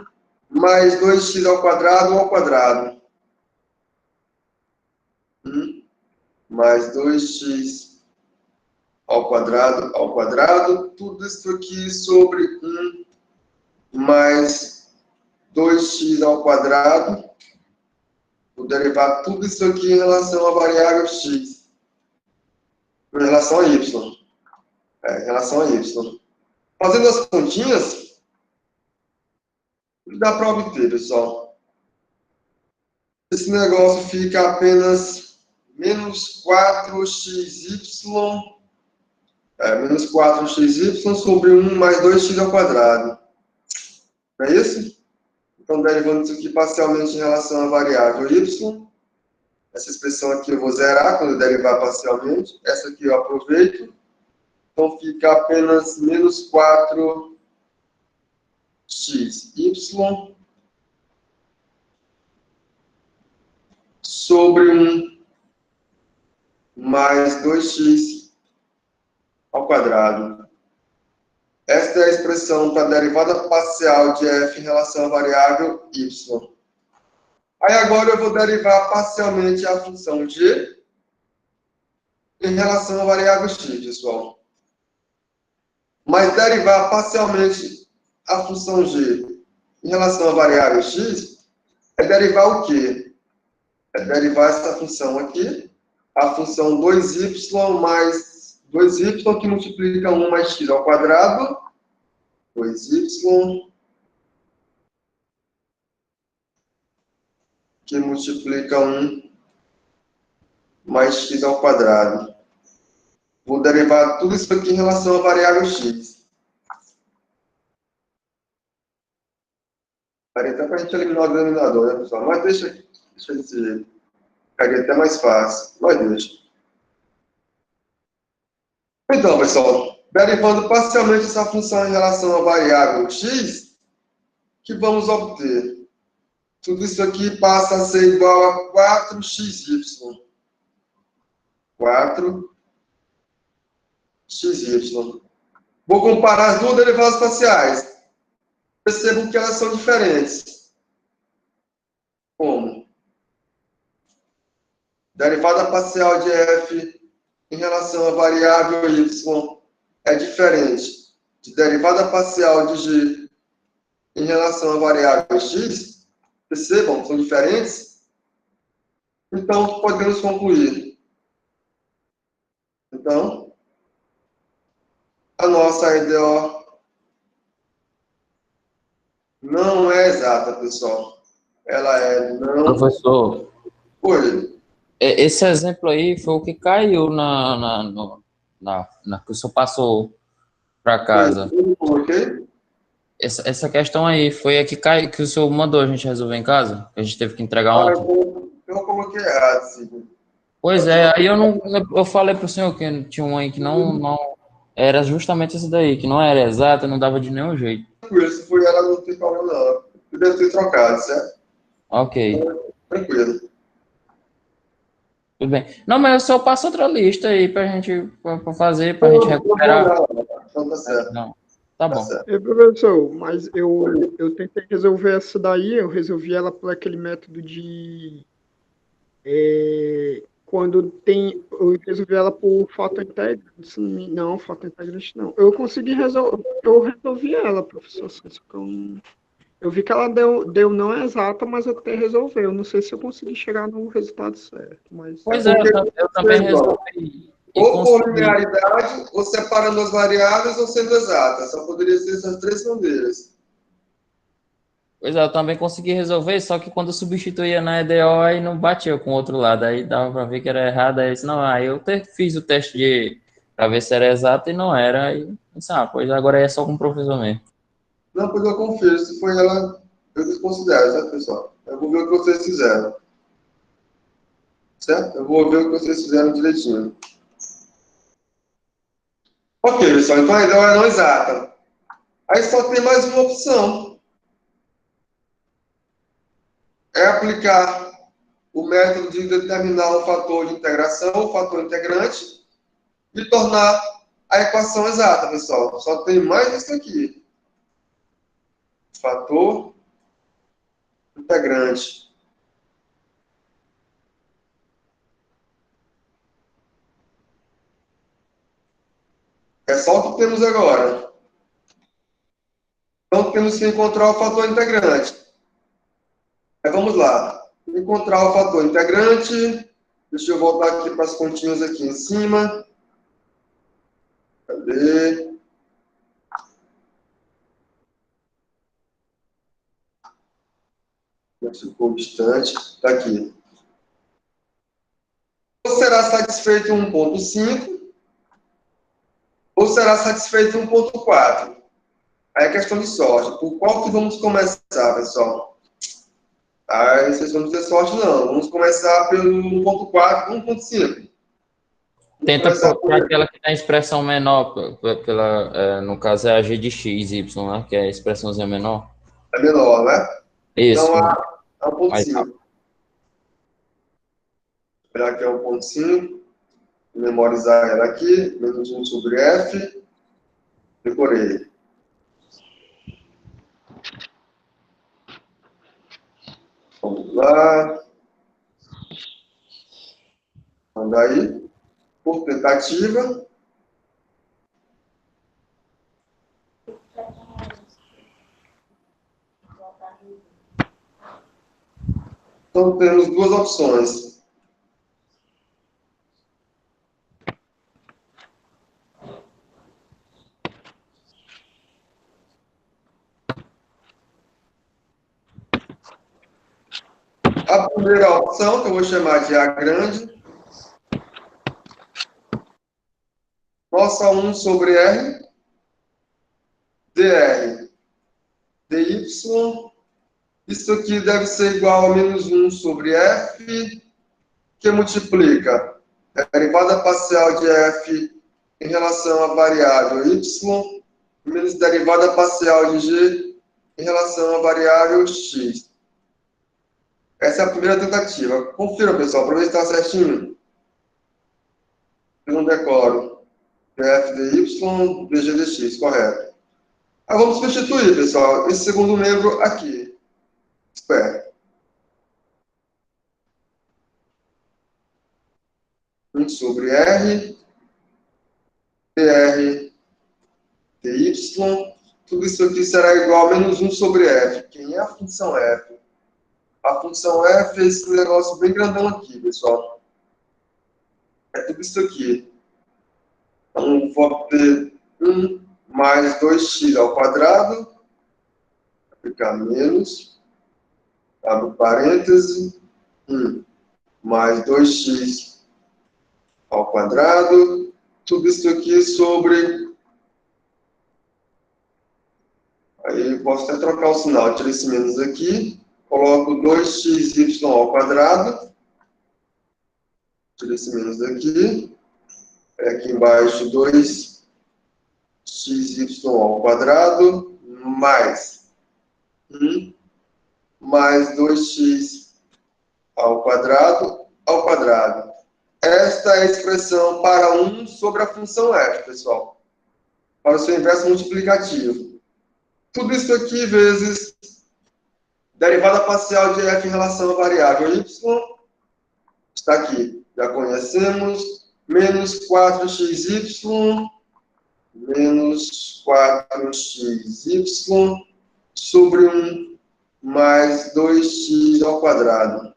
mais 2x ao quadrado. 1 mais 2x ao quadrado. Tudo isso aqui sobre 1 mais 2x ao quadrado. Vou derivar tudo isso aqui em relação à variável x. Em relação a y. Em relação a y. Fazendo as continhas, dá para obter, pessoal. esse negócio fica apenas menos 4xy, menos 4xy sobre 1 mais 2x ao quadrado. Não é isso? Então, derivando isso aqui parcialmente em relação à variável y, essa expressão aqui eu vou zerar quando eu derivar parcialmente. Essa aqui eu aproveito. Então, fica apenas menos 4xy sobre 1 mais 2x ao quadrado. Esta é a expressão para a derivada parcial de f em relação à variável y. Aí agora eu vou derivar parcialmente a função g em relação à variável x, pessoal. Mas derivar parcialmente a função g em relação à variável x é derivar o quê? É derivar essa função aqui, a função 2y mais 2y que multiplica 1 mais x ao quadrado, 2y que multiplica 1 mais x ao quadrado. Vou derivar tudo isso aqui em relação à variável x. Daria até para a gente eliminar o denominador, né, pessoal? Mas deixa desse jeito. Ficaria até mais fácil. Mas deixa. Então, pessoal, derivando parcialmente essa função em relação à variável x, que vamos obter? Tudo isso aqui passa a ser igual a 4xy. 4xy. Vou comparar as duas derivadas parciais. Percebam que elas são diferentes. Como? Derivada parcial de f em relação à variável y é diferente de derivada parcial de g em relação à variável x. Percebam, são diferentes. Então, podemos concluir. Então, a nossa EDO não é exata, pessoal. Ela é não... Professor, Oi. esse exemplo aí foi o que caiu que o senhor passou para casa. Eu coloquei? Essa questão aí foi a que caiu, que o senhor mandou a gente resolver em casa? Que a gente teve que entregar ontem? Eu coloquei errado, sim. Pois é, aí eu falei pro senhor que tinha um aí que não era justamente esse daí, que não era exato, não dava de nenhum jeito. Tranquilo, se foi ela, não tem problema, não. Eu devo ter trocado, certo? Ok, Tranquilo. tudo bem. Não, mas o senhor passa outra lista aí pra gente pra fazer, pra Eu gente não vou recuperar. olhar. Então tá certo. Não, tá Tá bom. certo. Professor, mas eu tentei resolver essa daí, eu resolvi ela por aquele método de... quando tem... Eu resolvi ela por fator integrante. Não, fator integrante não. Eu consegui resolver... Eu resolvi ela, professor. Só que eu vi que ela deu não exata, mas eu até resolvi. Eu não sei se eu consegui chegar no resultado certo, mas... Pois é, eu também resolvi. E Ou por consegui. linearidade, ou separando as variáveis, ou sendo exata. Só poderia ser essas três maneiras. Pois é, eu também consegui resolver, só que quando eu substituía na EDO, aí não batia com o outro lado, aí dava pra ver que era errado, aí eu disse, não, aí eu fiz o teste pra ver se era exato e não era, aí eu disse, pois agora é só com o professor mesmo. Não, pois eu confiro. Se foi ela, eu desconsidero, certo, pessoal? Eu vou ver o que vocês fizeram. Certo? Eu vou ver o que vocês fizeram direitinho. Ok, pessoal. Então a EDO é não exata. Aí só tem mais uma opção. É aplicar o método de determinar o fator de integração, o fator integrante, e tornar a equação exata, pessoal. Só tem mais isso aqui. Fator integrante. É só o que temos agora. Então, temos que encontrar o fator integrante. Aí, vamos lá. Encontrar o fator integrante. Deixa eu voltar aqui para as continhas aqui em cima. Cadê? ficou distante, está aqui. Ou será satisfeito 1.5, ou será satisfeito 1.4. Aí é questão de sorte. Por qual que vamos começar, pessoal? Aí vocês vão dizer sorte, não. Vamos começar pelo 1.4, 1.5. Tenta por aquela que tem a expressão menor, no caso é a g de x, y, né? Que é a expressãozinha menor. É menor, né? Isso. Então, a 1.5. Mais Vou pegar aqui a 1.5. Memorizar ela aqui. Menos 1 sobre f. Decorei. Vamos lá. Manda aí. Por tentativa. Então, temos duas opções. A primeira opção, que eu vou chamar de A grande, nossa 1 sobre R, dr, dy, isso aqui deve ser igual a menos 1 sobre f, que multiplica a derivada parcial de f em relação à variável y, menos derivada parcial de g em relação à variável x. Essa é a primeira tentativa. Confira, pessoal, para ver se está certinho. Eu não decoro. df dy, dg dx, correto. Aí vamos substituir, pessoal, esse segundo membro aqui. Esperto. 1 sobre R, dr dy, tudo isso aqui será igual a menos 1 sobre f. Quem é a função f? A função f é esse negócio bem grandão aqui, pessoal. É tudo isso aqui. Então, vou ter 1 mais 2x ao quadrado, vai ficar menos, abro parêntese, 1 mais 2x ao quadrado, tudo isso aqui sobre... Aí posso até trocar o sinal, tiro esse menos aqui, coloco 2xy ao quadrado, tiro esse menos daqui, aqui embaixo 2xy ao quadrado, mais 1 mais 2x ao quadrado. Esta é a expressão para 1 sobre a função f, pessoal. Para o seu inverso multiplicativo. Tudo isso aqui vezes derivada parcial de f em relação à variável y. Está aqui. Já conhecemos. Menos 4xy menos 4xy sobre 1 mais 2x ao quadrado.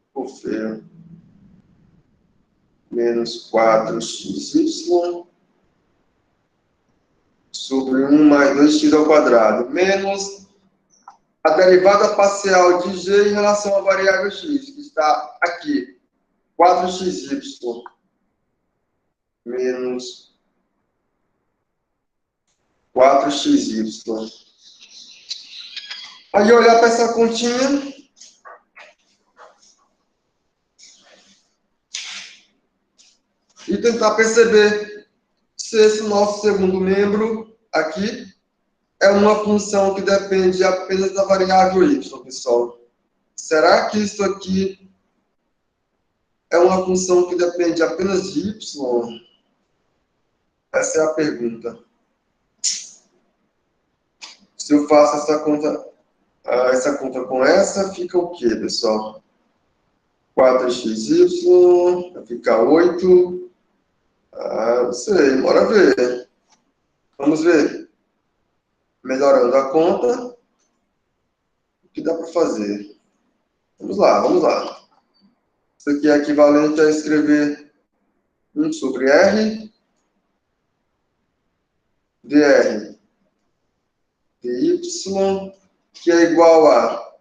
Ficou feio. Menos 4xy sobre 1 mais 2x ao quadrado. Menos a derivada parcial de g em relação à variável x, que está aqui. 4xy menos 4xy. Aí olhar para essa continha. E tentar perceber se esse nosso segundo membro aqui é uma função que depende apenas da variável y, pessoal. Será que isso aqui é uma função que depende apenas de y? Essa é a pergunta. Se eu faço essa conta com essa, fica o quê, pessoal? 4xy, vai ficar 8. Não sei, bora ver. Vamos ver. Melhorando a conta, o que dá para fazer? Vamos lá, vamos lá. Isso aqui é equivalente a escrever 1 sobre R, dr dy, que é igual a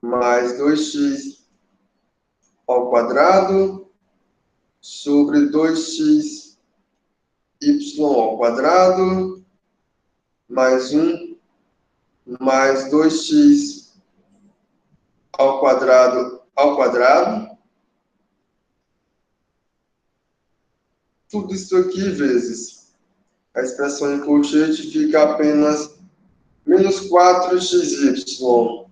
mais 2x ao quadrado sobre 2x y ao quadrado mais 1 mais 2x ao quadrado. Tudo isso aqui vezes a expressão em colchete fica apenas menos 4xy.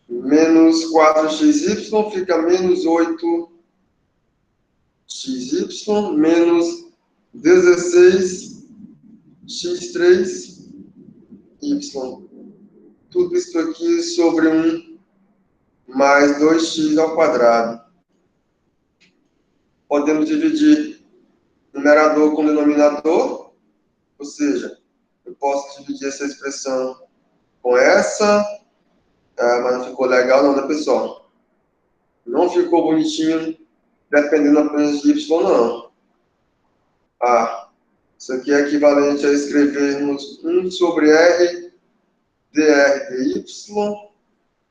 Menos 4xy fica menos 8xy menos 16x3y. Tudo isso aqui sobre 1 mais 2x ao quadrado. Podemos dividir numerador com denominador, ou seja, eu posso dividir essa expressão com essa, mas não ficou legal não, né, pessoal? Não ficou bonitinho, dependendo apenas de y, não. Isso aqui é equivalente a escrevermos 1 sobre r dr dy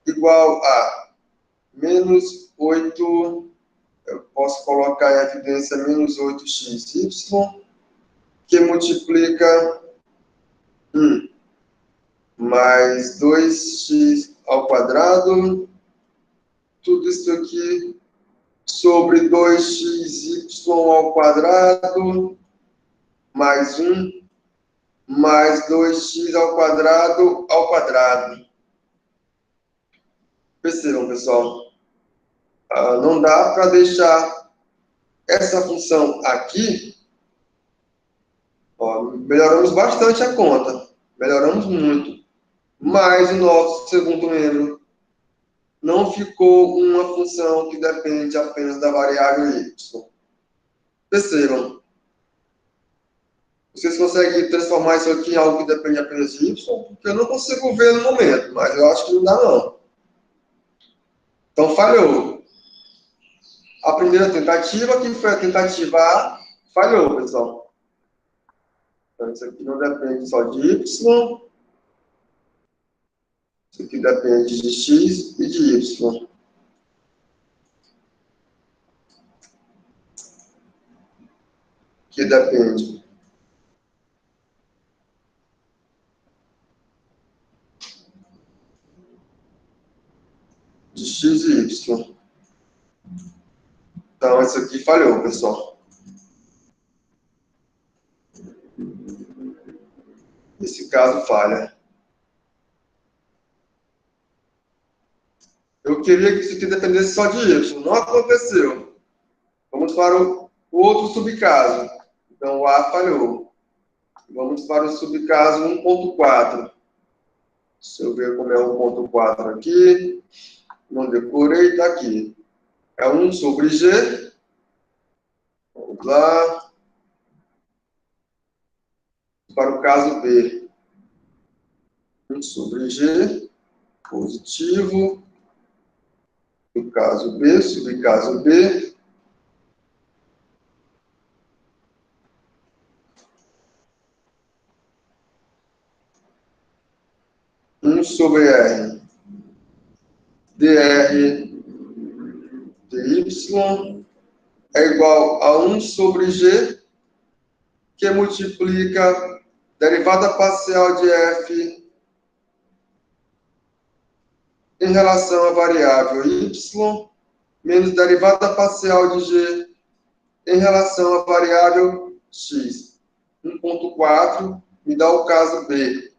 igual a menos 8, eu posso colocar em evidência menos 8xy, que multiplica 1 mais 2x ao quadrado, tudo isso aqui sobre 2xy ao quadrado, mais 1 mais 2x ao quadrado. Percebam, pessoal? Não dá para deixar essa função aqui. Melhoramos bastante a conta. Melhoramos muito. Mas o nosso segundo membro não ficou uma função que depende apenas da variável y. Percebam? Vocês conseguem transformar isso aqui em algo que depende apenas de y? Porque eu não consigo ver no momento, mas eu acho que não dá, não. Então, falhou. A primeira tentativa, que foi a tentativa A, falhou, pessoal. Então, isso aqui não depende só de y. Isso aqui depende de x e de y. Que depende de x e y. Então, isso aqui falhou, pessoal. Esse caso falha. Eu queria que isso aqui dependesse só de y. Não aconteceu. Vamos para o outro subcaso. Então, o A falhou. Vamos para o subcaso 1.4. Deixa eu ver como é o 1.4 aqui. Não decorei, está aqui. É 1 sobre G. Vamos lá. Para o caso B. 1 sobre G. Positivo. Do caso B, subcaso B. Sobre R dr dy é igual a 1 sobre G, que multiplica derivada parcial de f em relação à variável y, menos derivada parcial de G em relação à variável x. 1.4 me dá o caso B.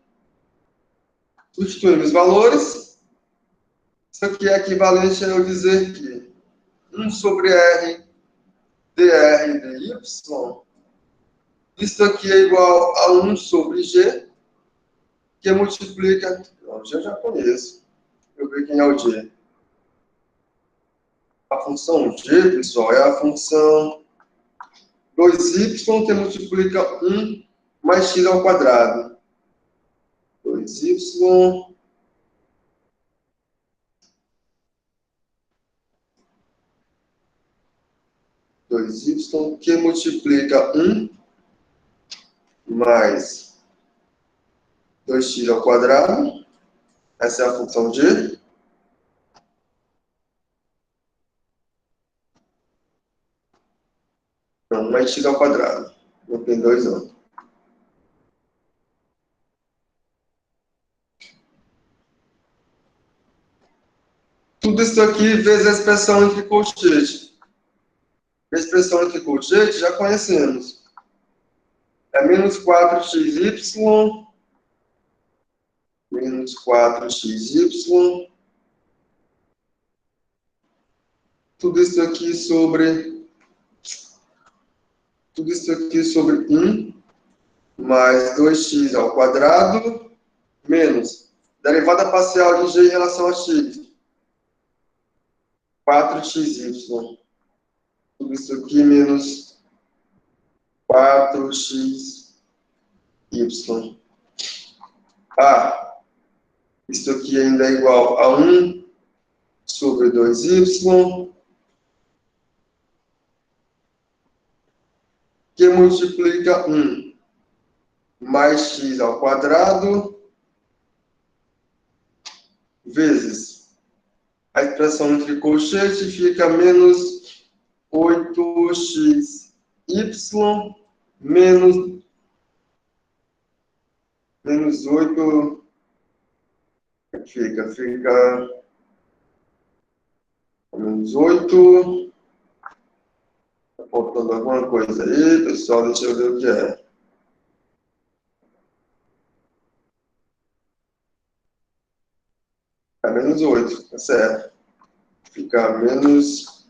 Substituímos valores. Isso aqui é equivalente a eu dizer que 1 sobre R dr dy, isso aqui é igual a 1 sobre G, que multiplica... Não, G eu já conheço. Deixa eu ver quem é o G. A função G, pessoal, é a função 2y que multiplica 1 mais x ao quadrado. 2y... que multiplica 1 mais 2x ao quadrado. Essa é a função G. mais x ao quadrado. Não tem 2 não. Tudo isso aqui vezes a expressão entre colchetes. A expressão entre colchetes já conhecemos. É menos 4xy, menos 4xy, tudo isso aqui sobre 1 mais 2x ao quadrado, menos derivada parcial de g em relação a x, 4xy. Tudo isso aqui menos 4xy. Isso aqui ainda é igual a 1 sobre 2y, que multiplica 1 mais x ao quadrado, vezes a expressão entre colchetes fica menos 8xy menos 8, fica menos 8, tá faltando alguma coisa aí, pessoal, deixa eu ver o que é. É menos 8, tá certo. Fica menos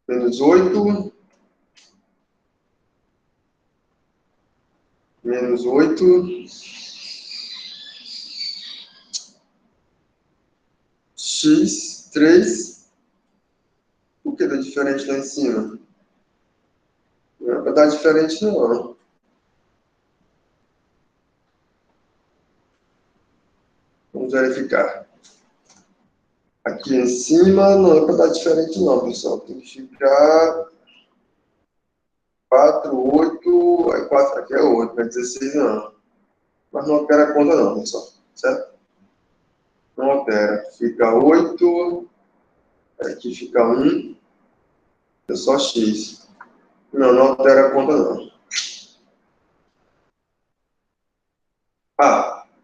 8, menos 8, x3, por que dá diferente lá em cima? Não é para dar diferente não. Vamos verificar. Aqui em cima não é para dar diferente não, pessoal. Tem que ficar 4, 8, aí 4, aqui é 8, não é 16 não. Mas não altera a conta não, pessoal. Certo? Não altera. Fica 8, aqui fica 1, é só x. Não altera a conta não.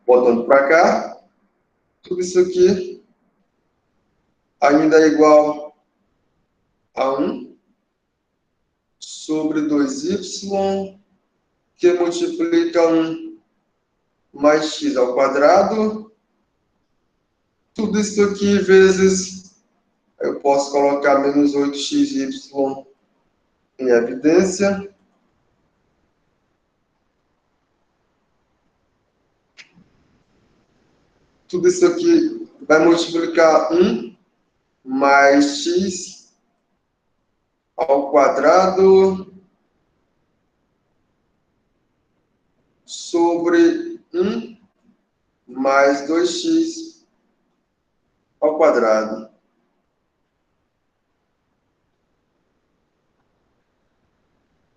Voltando para cá, tudo isso aqui ainda é igual a 1 sobre 2y, que multiplica 1 mais x ao quadrado. Tudo isso aqui vezes, eu posso colocar menos 8xy em evidência. Tudo isso aqui vai multiplicar 1 mais x ao quadrado sobre 1 mais 2x ao quadrado.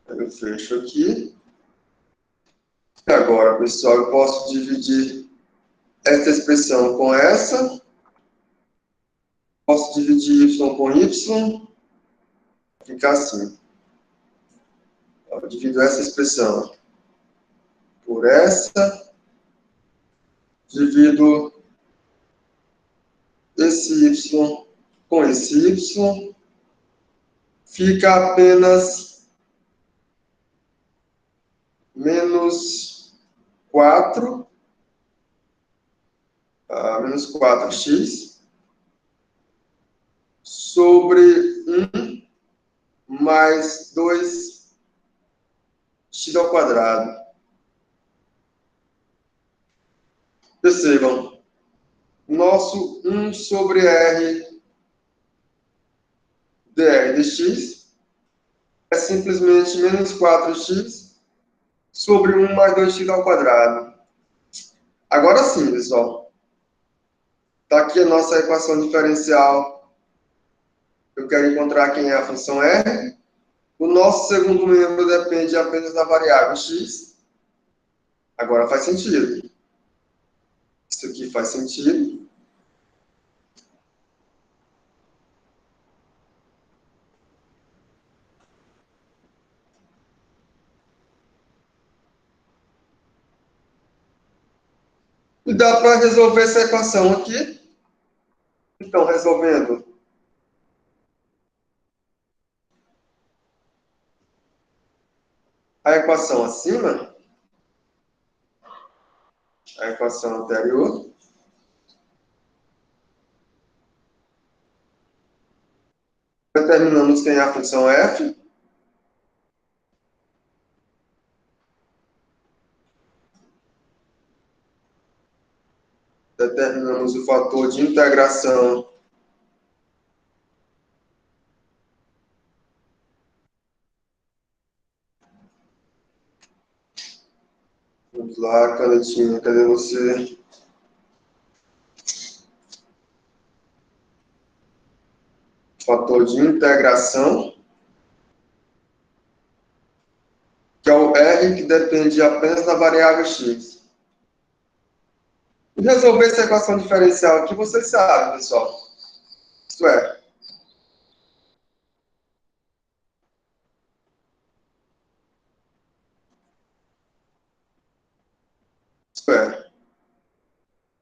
Eu fecho aqui. E agora, pessoal, eu posso dividir esta expressão com essa. Posso dividir y com y. Fica assim. Eu divido essa expressão por essa. Divido esse y com esse y. Fica apenas menos 4. Menos 4x sobre 1 mais 2x ao quadrado. Percebam, nosso 1 sobre r dr dx é simplesmente menos 4x sobre 1 mais 2x ao quadrado. Agora sim, pessoal. Está aqui a nossa equação diferencial. Eu quero encontrar quem é a função r. O nosso segundo membro depende apenas da variável x. Agora faz sentido. Isso aqui faz sentido. E dá para resolver essa equação aqui. Então, resolvendo a equação acima, a equação anterior, determinamos quem é a função f, determinamos o fator de integração vamos lá, canetinha, cadê você? Fator de integração, que é o R que depende apenas da variável x. E resolver essa equação diferencial aqui, vocês sabem, pessoal. Isto é,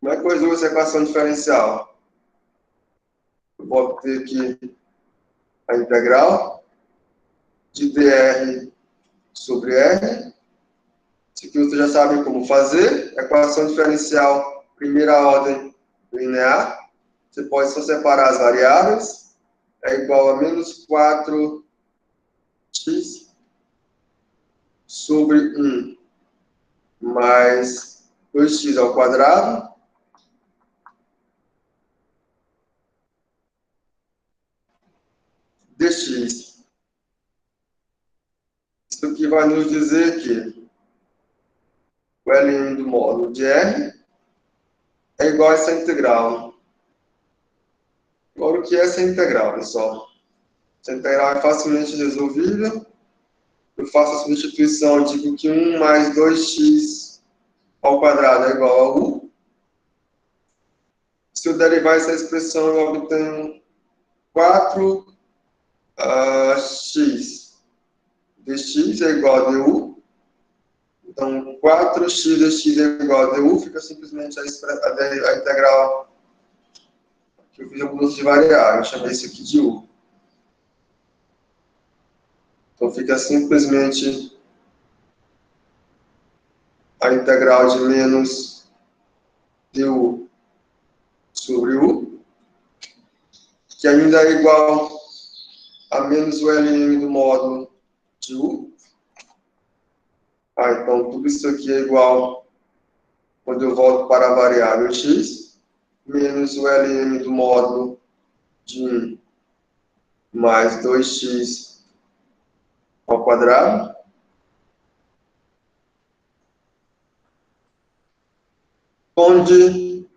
como é que eu resolvo essa equação diferencial? Eu vou ter aqui a integral de dr sobre r. Isso aqui vocês já sabem como fazer. Equação diferencial, primeira ordem linear. Você pode só separar as variáveis. É igual a menos 4x sobre 1 mais 2x ao quadrado dx. Isso aqui vai nos dizer que o Ln do módulo de R é igual a essa integral. Agora, o que é essa integral, pessoal? Essa integral é facilmente resolvível. Eu faço a substituição, eu digo que 1 mais 2x ao quadrado é igual a u. Se eu derivar essa expressão, eu obtenho 4x dx é igual a du. Então, 4x dx é igual a du, fica simplesmente a integral que eu fiz a mudança de variável, eu chamei isso aqui de u. Então, fica simplesmente a integral de menos du sobre u, que ainda é igual a menos o Ln do módulo de u. Então, tudo isso aqui é igual, quando eu volto para a variável x, menos o Ln do módulo de 1 mais 2x ao quadrado, onde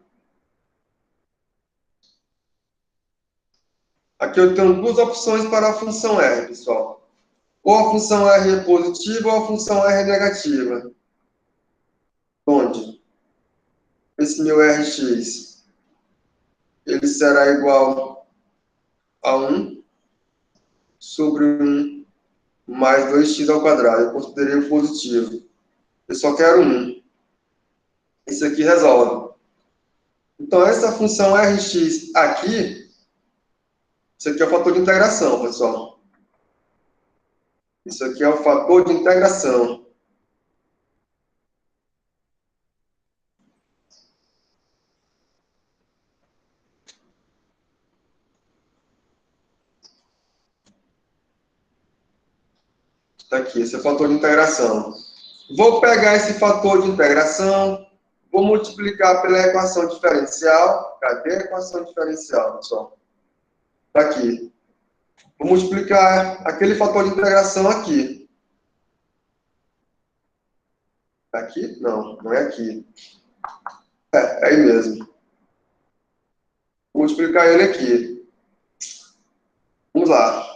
aqui eu tenho duas opções para a função r, pessoal. Ou a função r é positiva ou a função r é negativa. Onde esse meu rx ele será igual a 1 sobre 1 mais 2x ao quadrado. Eu considerei o positivo. Eu só quero 1. Isso aqui resolve. Então, essa função Rx aqui, isso aqui é o fator de integração, pessoal. Isso aqui é o fator de integração. Está aqui, esse é o fator de integração. Vou pegar esse fator de integração, vou multiplicar pela equação diferencial. Cadê a equação diferencial, pessoal? Está aqui. Vou multiplicar aquele fator de integração aqui. Está aqui? Não, não é aqui. É aí mesmo. Vou multiplicar ele aqui. Vamos lá.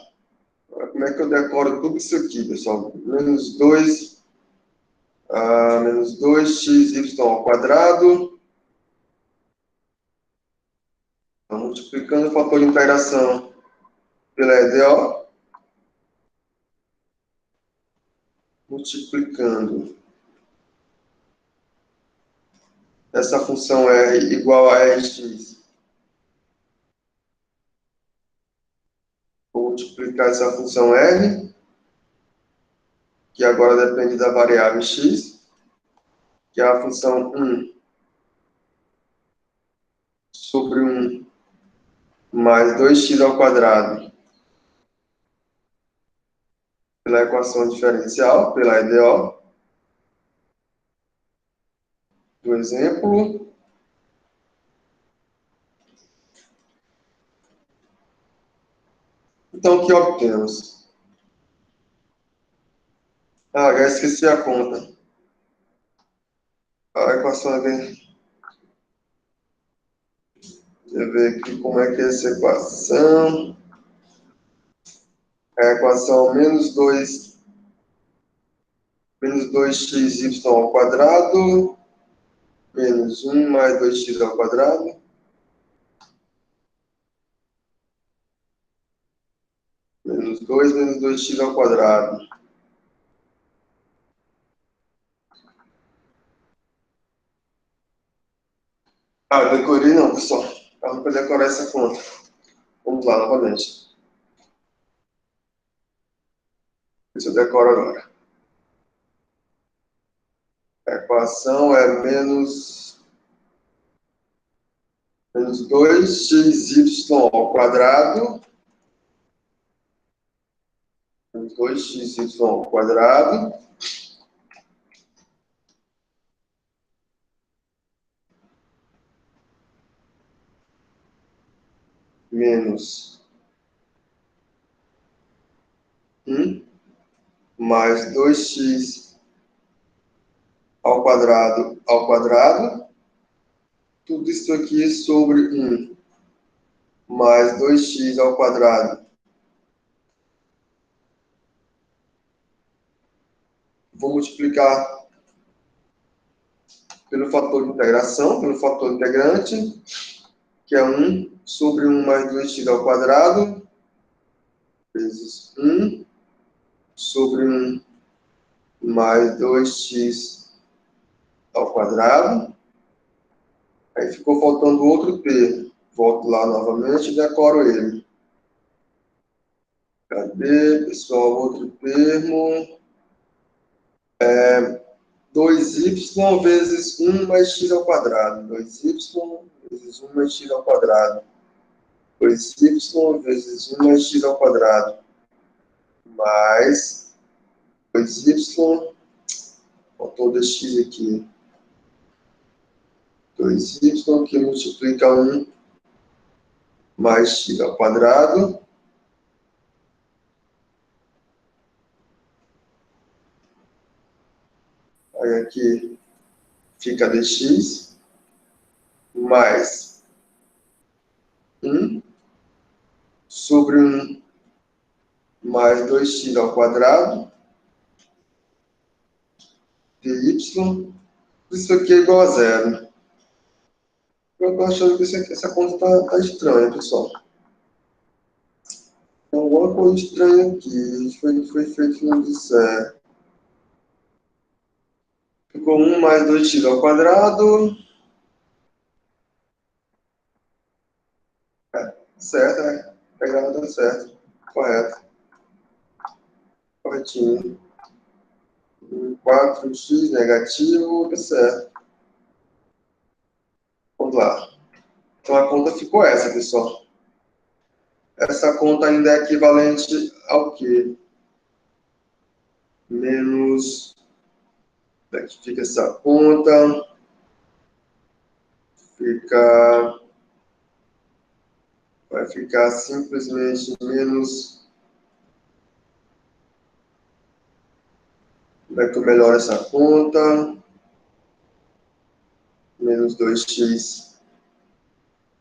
Como é que eu decoro tudo isso aqui, pessoal? Menos 2xy ao quadrado. Então, multiplicando o fator de integração pela EDO. Multiplicando essa função R igual a Rx. Vou multiplicar essa função R, que agora depende da variável x, que é a função 1 sobre 1 mais 2x ao quadrado pela equação diferencial, pela EDO, do exemplo. Então, o que obtemos? Ah, já esqueci a conta. A equação é bem... Deixa eu ver aqui como é que é essa equação. A equação menos 2xy ao quadrado, menos 1 mais 2x ao quadrado, menos 2 menos 2x ao quadrado. Ah, eu decorei não, pessoal. Não para decorar essa conta. Vamos lá novamente. Deixa eu decoro agora. A equação é menos 2xy ao quadrado, menos 2xy ao quadrado, menos 1 mais 2x ao quadrado, tudo isso aqui sobre 1 mais 2x ao quadrado. Vou multiplicar pelo fator de integração, pelo fator integrante, que é 1 sobre 1 mais 2x ao quadrado, vezes 1 sobre 1 mais 2x ao quadrado. Aí ficou faltando outro termo. Volto lá novamente e decoro ele. Cadê, pessoal, outro termo? 2y vezes 1 mais x ao quadrado. 2y vezes 1 mais x ao quadrado. 2y vezes 1 mais x ao quadrado. Mais 2y, faltou 2x aqui. 2y que multiplica 1 mais x ao quadrado. Aí aqui fica dx mais 1 sobre 1 mais 2x ao quadrado dy. Isso aqui é igual a zero. Eu estou achando que essa conta tá estranha, pessoal. Tem alguma coisa estranha aqui. Foi feito no de certo. Ficou 1 mais 2x ao quadrado. Certo, né? A pegada tá certo. Correto. Corretinho. 4x negativo, tá certo. Vamos lá. Então a conta ficou essa, pessoal. Essa conta ainda é equivalente ao quê? Menos... Aqui fica essa conta. Vai ficar simplesmente menos... Como é que eu melhoro essa conta? Menos 2x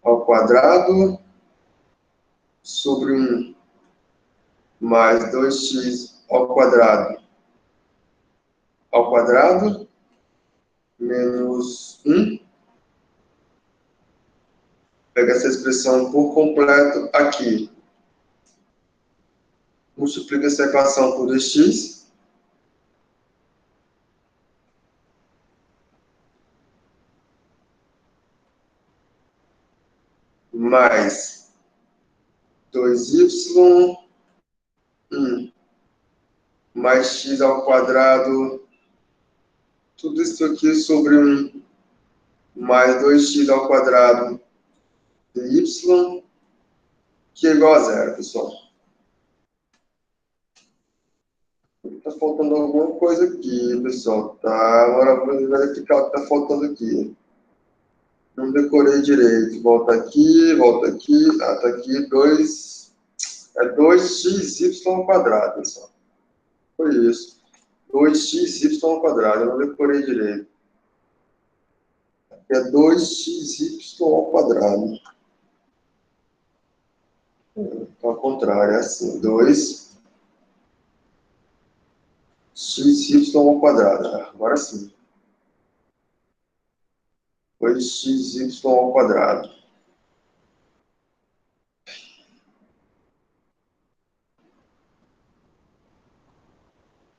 ao quadrado sobre 1 mais 2x ao quadrado menos 1. Pega essa expressão por completo aqui. Multiplica essa equação por dx. mais 2y mais x ao quadrado, tudo isso aqui sobre 1 mais 2x ao quadrado de y, que é igual a zero, pessoal. Está faltando alguma coisa aqui, pessoal. Tá, agora vamos verificar o que está faltando aqui. Não decorei direito. Volta aqui, volta aqui. Ah, tá aqui 2. É 2xy ao quadrado, pessoal. Foi isso. 2xy ao quadrado. Eu não decorei direito. Aqui é 2xy ao quadrado. Ao contrário, é assim. 2xy ao quadrado. Agora sim. 2xy ao quadrado.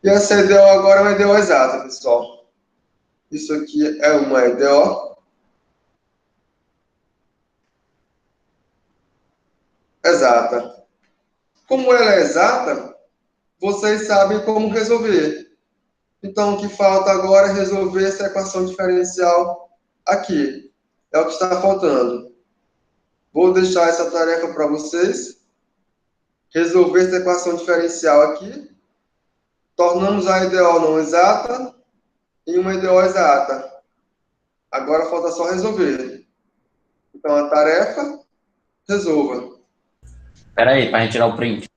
E essa EDO agora é uma EDO exata, pessoal. Isso aqui é uma EDO exata. Como ela é exata, vocês sabem como resolver. Então, o que falta agora é resolver essa equação diferencial aqui. É o que está faltando. Vou deixar essa tarefa para vocês. Resolver essa equação diferencial aqui. Tornamos a EDO não exata em uma EDO exata. Agora falta só resolver. Então, a tarefa, resolva. Espera aí, para a gente tirar o print.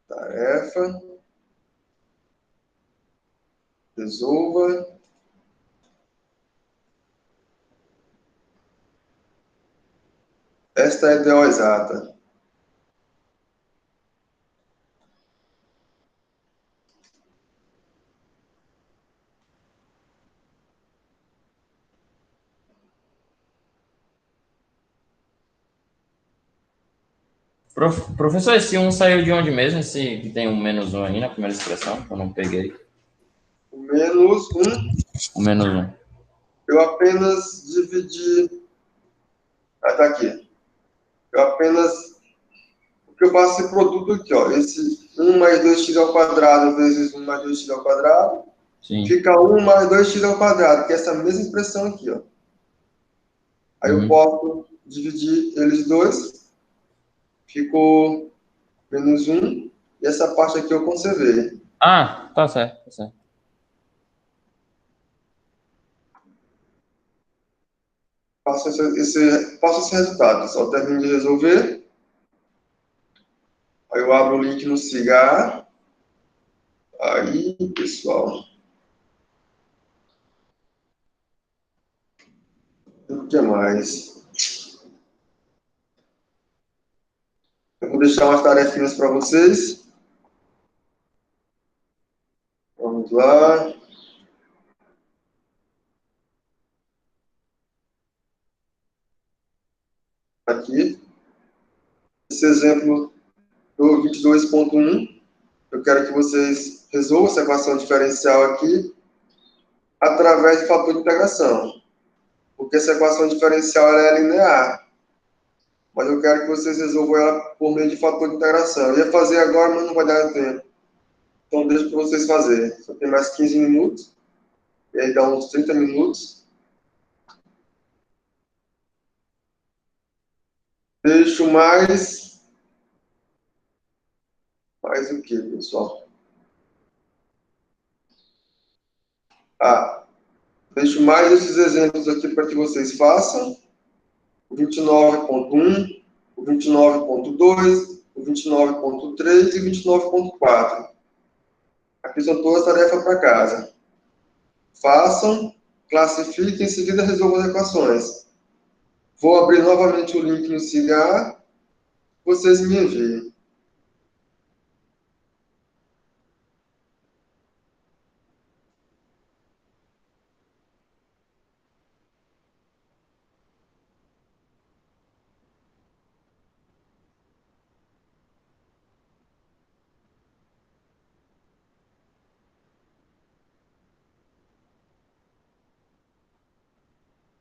Tarefa, resolva. Esta é a EDO exata. Professor, esse 1 saiu de onde mesmo? Esse que tem um menos 1 aí na primeira expressão, que eu não peguei. O menos 1, O menos 1. eu apenas dividi. Ah, tá aqui. Eu apenas. Porque eu faço esse produto aqui, ó. Esse 1 mais 2x ao quadrado vezes 1 mais 2x ao quadrado. Sim. Fica 1 mais 2x ao quadrado, que é essa mesma expressão aqui, ó. Aí eu posso dividir eles dois. Ficou menos 1. E essa parte aqui eu conservei. Ah, tá certo, tá certo. Faço esse resultado. Só termino de resolver. Aí eu abro o link no Cigar. Aí, pessoal. O que mais? Eu vou deixar umas tarefinhas para vocês. Vamos lá. Aqui. Esse exemplo do 22.1. Eu quero que vocês resolvam essa equação diferencial aqui através de fator de integração. Porque essa equação diferencial ela é linear. Mas eu quero que vocês resolvam ela por meio de fator de integração. Eu ia fazer agora, mas não vai dar tempo. Então, deixo para vocês fazerem. Só tem mais 15 minutos. E aí dá uns 30 minutos. Deixo mais... Mais o que, pessoal? Deixo mais esses exemplos aqui para que vocês façam. O 29.1, o 29.2, o 29.3 e o 29.4. Aqui são todas tarefas para casa. Façam, classifiquem, em seguida resolvam as equações. Vou abrir novamente o link no Cigar. Vocês me enviem.